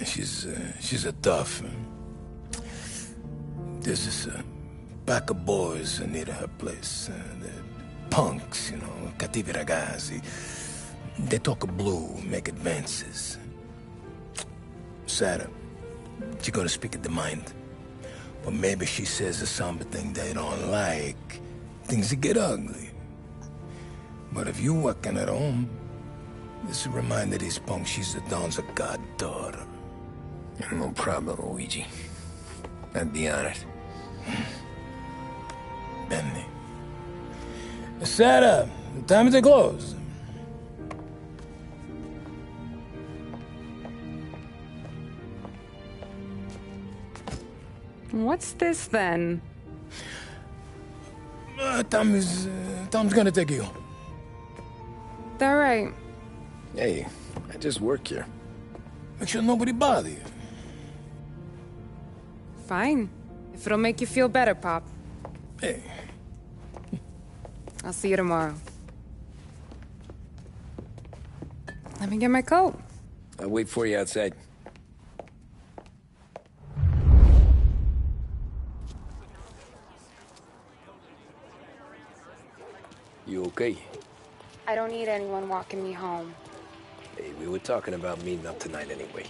She's a tough. There's this pack of boys near her place. They're punks, you know, cattivi ragazzi. They talk blue, make advances. Sarah, she gonna speak at the mind. But maybe she says something they don't like. Things get ugly. But if you working at home, this will remind these punks she's the Don's goddaughter. No problem, Luigi. I'd be honored. Benny. Sarah, time to close. What's this then? Tom's gonna take you. All right. Hey, I just work here. Make sure nobody bother you. Fine. If it'll make you feel better, Pop. Hey. I'll see you tomorrow. Let me get my coat. I'll wait for you outside. You okay? I don't need anyone walking me home. Hey, we were talking about meeting up tonight anyway.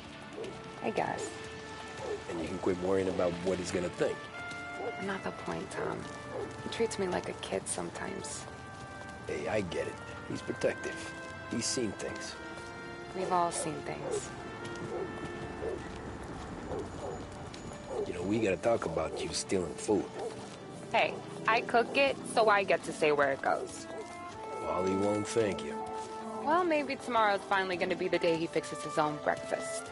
I guess. And you can quit worrying about what he's gonna think. Not the point, Tom. He treats me like a kid sometimes. Hey, I get it. He's protective. He's seen things. We've all seen things. You know, we gotta talk about you stealing food. Hey, I cook it, so I get to say where it goes. Wally won't thank you. Well, maybe tomorrow's finally gonna be the day he fixes his own breakfast.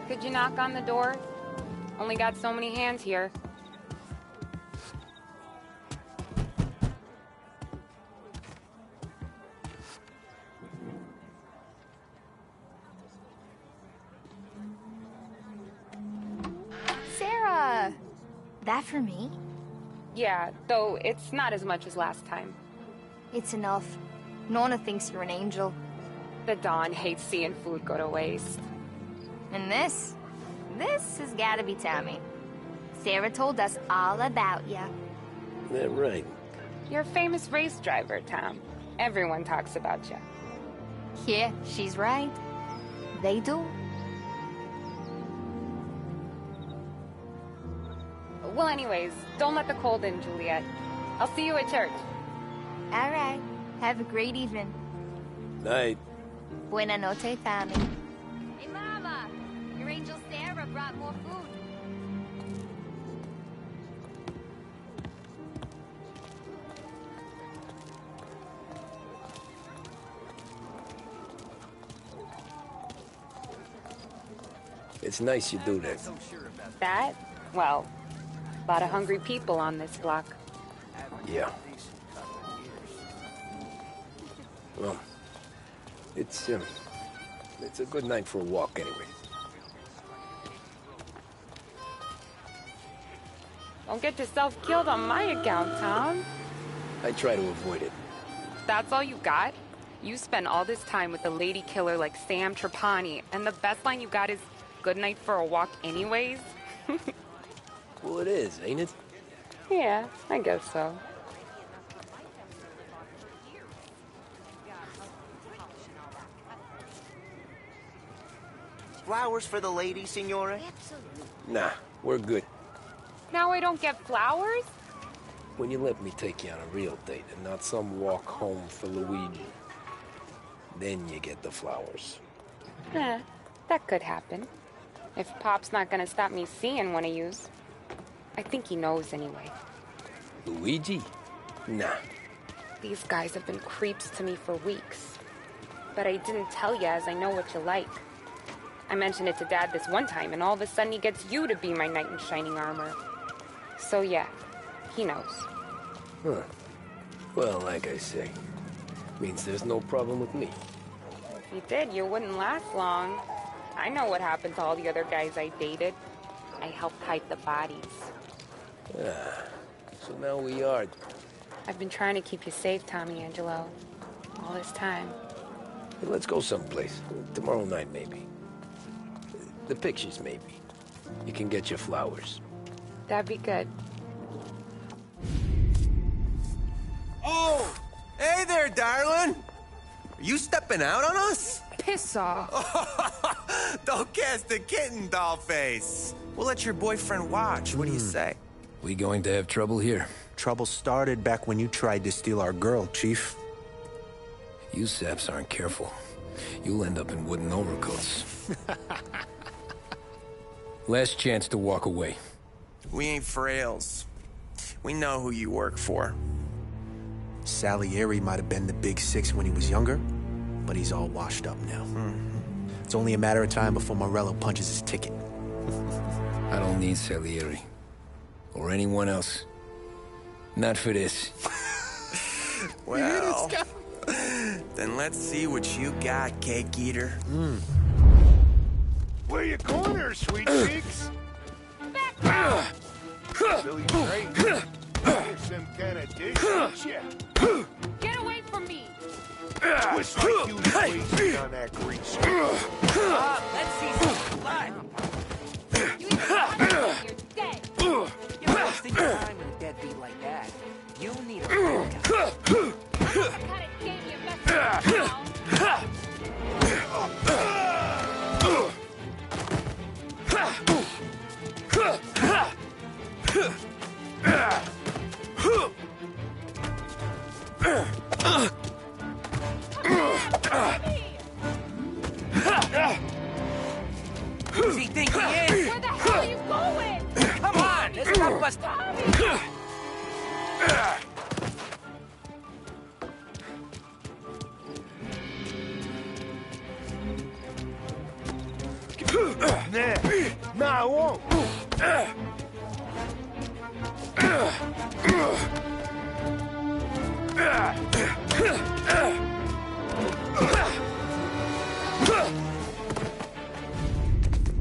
Could you knock on the door? Only got so many hands here. Sarah! That for me? Yeah, though it's not as much as last time. It's enough. Nona thinks you're an angel. The Don hates seeing food go to waste. And this has gotta be Tommy. Sarah told us all about ya. That right. You're a famous race driver, Tom. Everyone talks about you. Yeah, she's right. They do. Well, anyways, don't let the cold in, Juliet. I'll see you at church. All right. Have a great evening. Night. Buena noche, Tommy. Hey, Mama! Your angel Sarah brought more food. It's nice you do that. That? Well, a lot of hungry people on this block. Yeah. Well, it's a good night for a walk anyway. Don't get yourself killed on my account, Tom. I try to avoid it. That's all you got? You spend all this time with a lady killer like Sam Trapani, and the best line you got is, "Good night for a walk anyways"? Well, it is, ain't it? Yeah, I guess so. flowers for the lady, Signore? Nah, we're good. Now I don't get flowers? When you let me take you on a real date and not some walk home for Luigi, then you get the flowers. That could happen. If Pop's not gonna stop me seeing one of yous. I think he knows anyway. Luigi? Nah. These guys have been creeps to me for weeks. But I didn't tell you as I know what you like. I mentioned it to Dad this one time, and all of a sudden he gets you to be my knight in shining armor. So yeah, he knows. Huh. Well, like I say, means there's no problem with me. If you did, you wouldn't last long. I know what happened to all the other guys I dated. I helped hide the bodies. So now we are... I've been trying to keep you safe, Tommy Angelo. All this time. Let's go someplace. Tomorrow night, maybe. The pictures, maybe. You can get your flowers. That'd be good. Oh! Hey there, darling! Are you stepping out on us? Piss off. Don't cast a kitten, dollface. We'll let your boyfriend watch. What do you say? We going to have trouble here? Trouble started back when you tried to steal our girl, Chief. You saps aren't careful. You'll end up in wooden overcoats. Last chance to walk away. We ain't frails. We know who you work for. Salieri might have been the big six when he was younger, but he's all washed up now. It's only a matter of time before Morello punches his ticket. I don't need Salieri. Or anyone else. Not for this. Well, then let's see what you got, cake eater. Where you going there, sweet cheeks? Back Silly train. Get some kind of dish, don't ya? Get away from me! Twist my cutie waist on that green screen. Let's see some blood. You're dead! You're wasting your time with a deadbeat like that. You need a backup. I kinda gave you a message now. Who's he think he is? Where the hell are you going? Come on, let's not bust. Nah, I won't.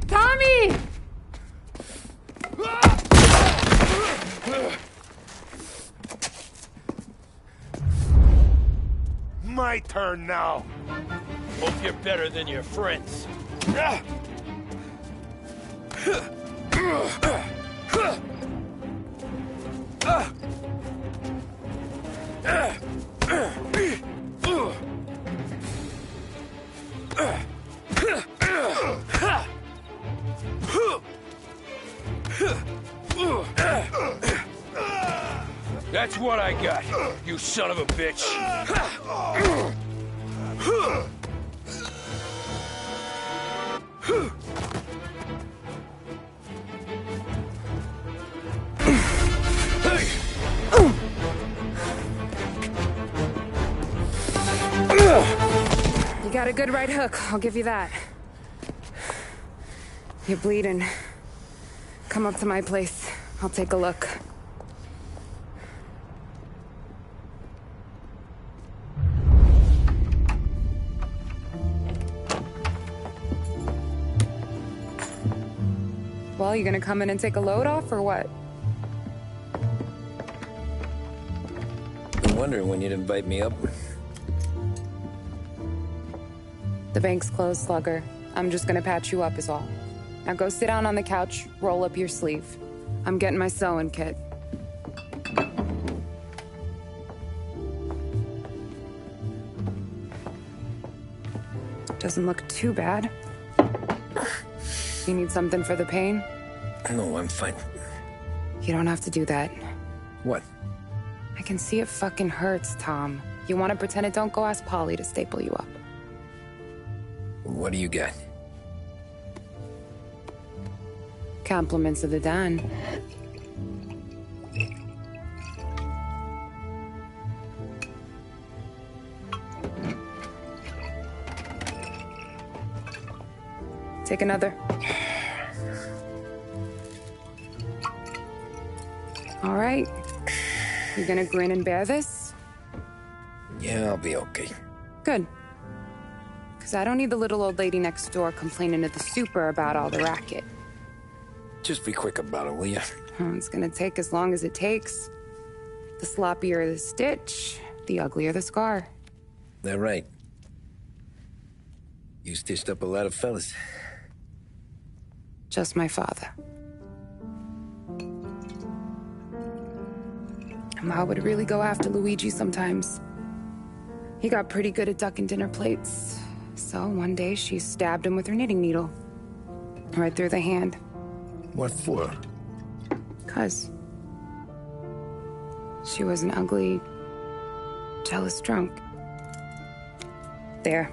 Tommy! My turn now. Hope you're better than your friends. That's what I got, you son of a bitch. You got a good right hook, I'll give you that. You're bleeding. Come up to my place. I'll take a look. Well, you gonna come in and take a load off, or what? Been wondering when you'd invite me up. The bank's closed, Slugger. I'm just gonna patch you up is all. Now go sit down on the couch, roll up your sleeve. I'm getting my sewing kit. Doesn't look too bad. You need something for the pain? No, I'm fine. You don't have to do that. What? I can see it fucking hurts, Tom. You want to pretend it don't go ask Polly to staple you up. What do you got? Compliments of the Don. Take another. All right. You gonna grin and bear this? Yeah, I'll be okay. Good. Because I don't need the little old lady next door complaining to the super about all the racket. Just be quick about it, will ya? It's gonna take as long as it takes. The sloppier the stitch, the uglier the scar. That right. You stitched up a lot of fellas. Just my father. Ma would really go after Luigi sometimes. He got pretty good at ducking dinner plates. So one day she stabbed him with her knitting needle. Right through the hand. What for? 'Cause she was an ugly, jealous drunk. There.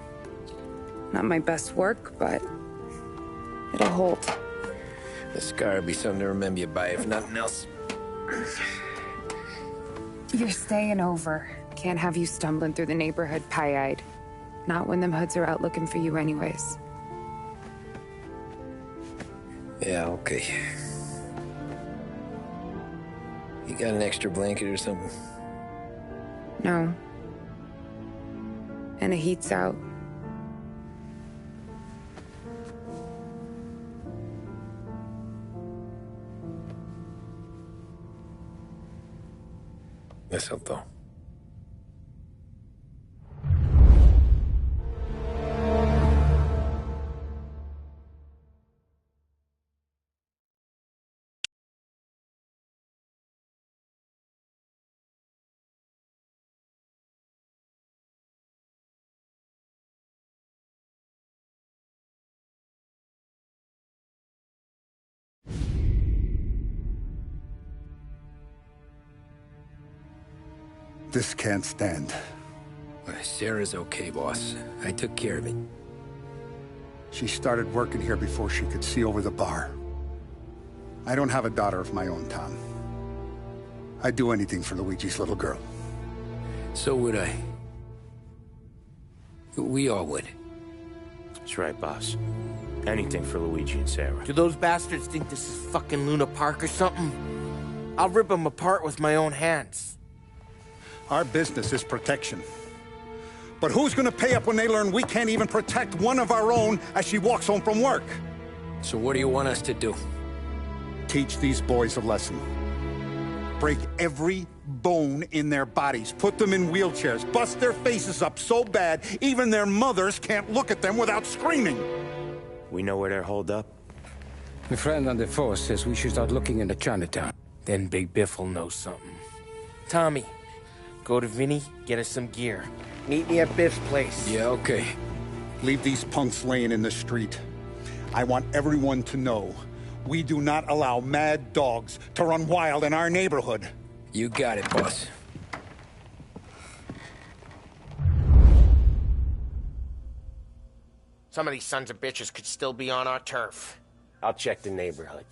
Not my best work, but it'll hold. The scar will be something to remember you by, if nothing else. You're staying over. Can't have you stumbling through the neighborhood pie-eyed. Not when them hoods are out looking for you anyways. Yeah, okay. You got an extra blanket or something? No. And the heat's out. Eso todo. This can't stand. Sarah's okay, boss. I took care of it. She started working here before she could see over the bar. I don't have a daughter of my own, Tom. I'd do anything for Luigi's little girl. So would I. We all would. That's right, boss. Anything for Luigi and Sarah. Do those bastards think this is fucking Luna Park or something? I'll rip them apart with my own hands. Our business is protection. But who's gonna pay up when they learn we can't even protect one of our own as she walks home from work? So what do you want us to do? Teach these boys a lesson. Break every bone in their bodies. Put them in wheelchairs. Bust their faces up so bad, even their mothers can't look at them without screaming. We know where they're holed up? My friend on the force says we should start looking into Chinatown. Then Big Biff will know something. Tommy, go to Vinny, get us some gear. Meet me at Biff's place. Yeah, okay. Leave these punks laying in the street. I want everyone to know we do not allow mad dogs to run wild in our neighborhood. You got it, boss. Some of these sons of bitches could still be on our turf. I'll check the neighborhood.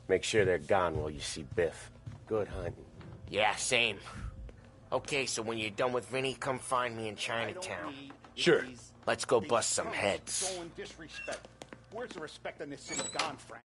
Make sure they're gone while you see Biff. Good hunting. Yeah, same. Okay, so when you're done with Vinny, come find me in Chinatown. Sure. Let's go bust some heads. Showing disrespect. Where's the respect in this city gone, Frank?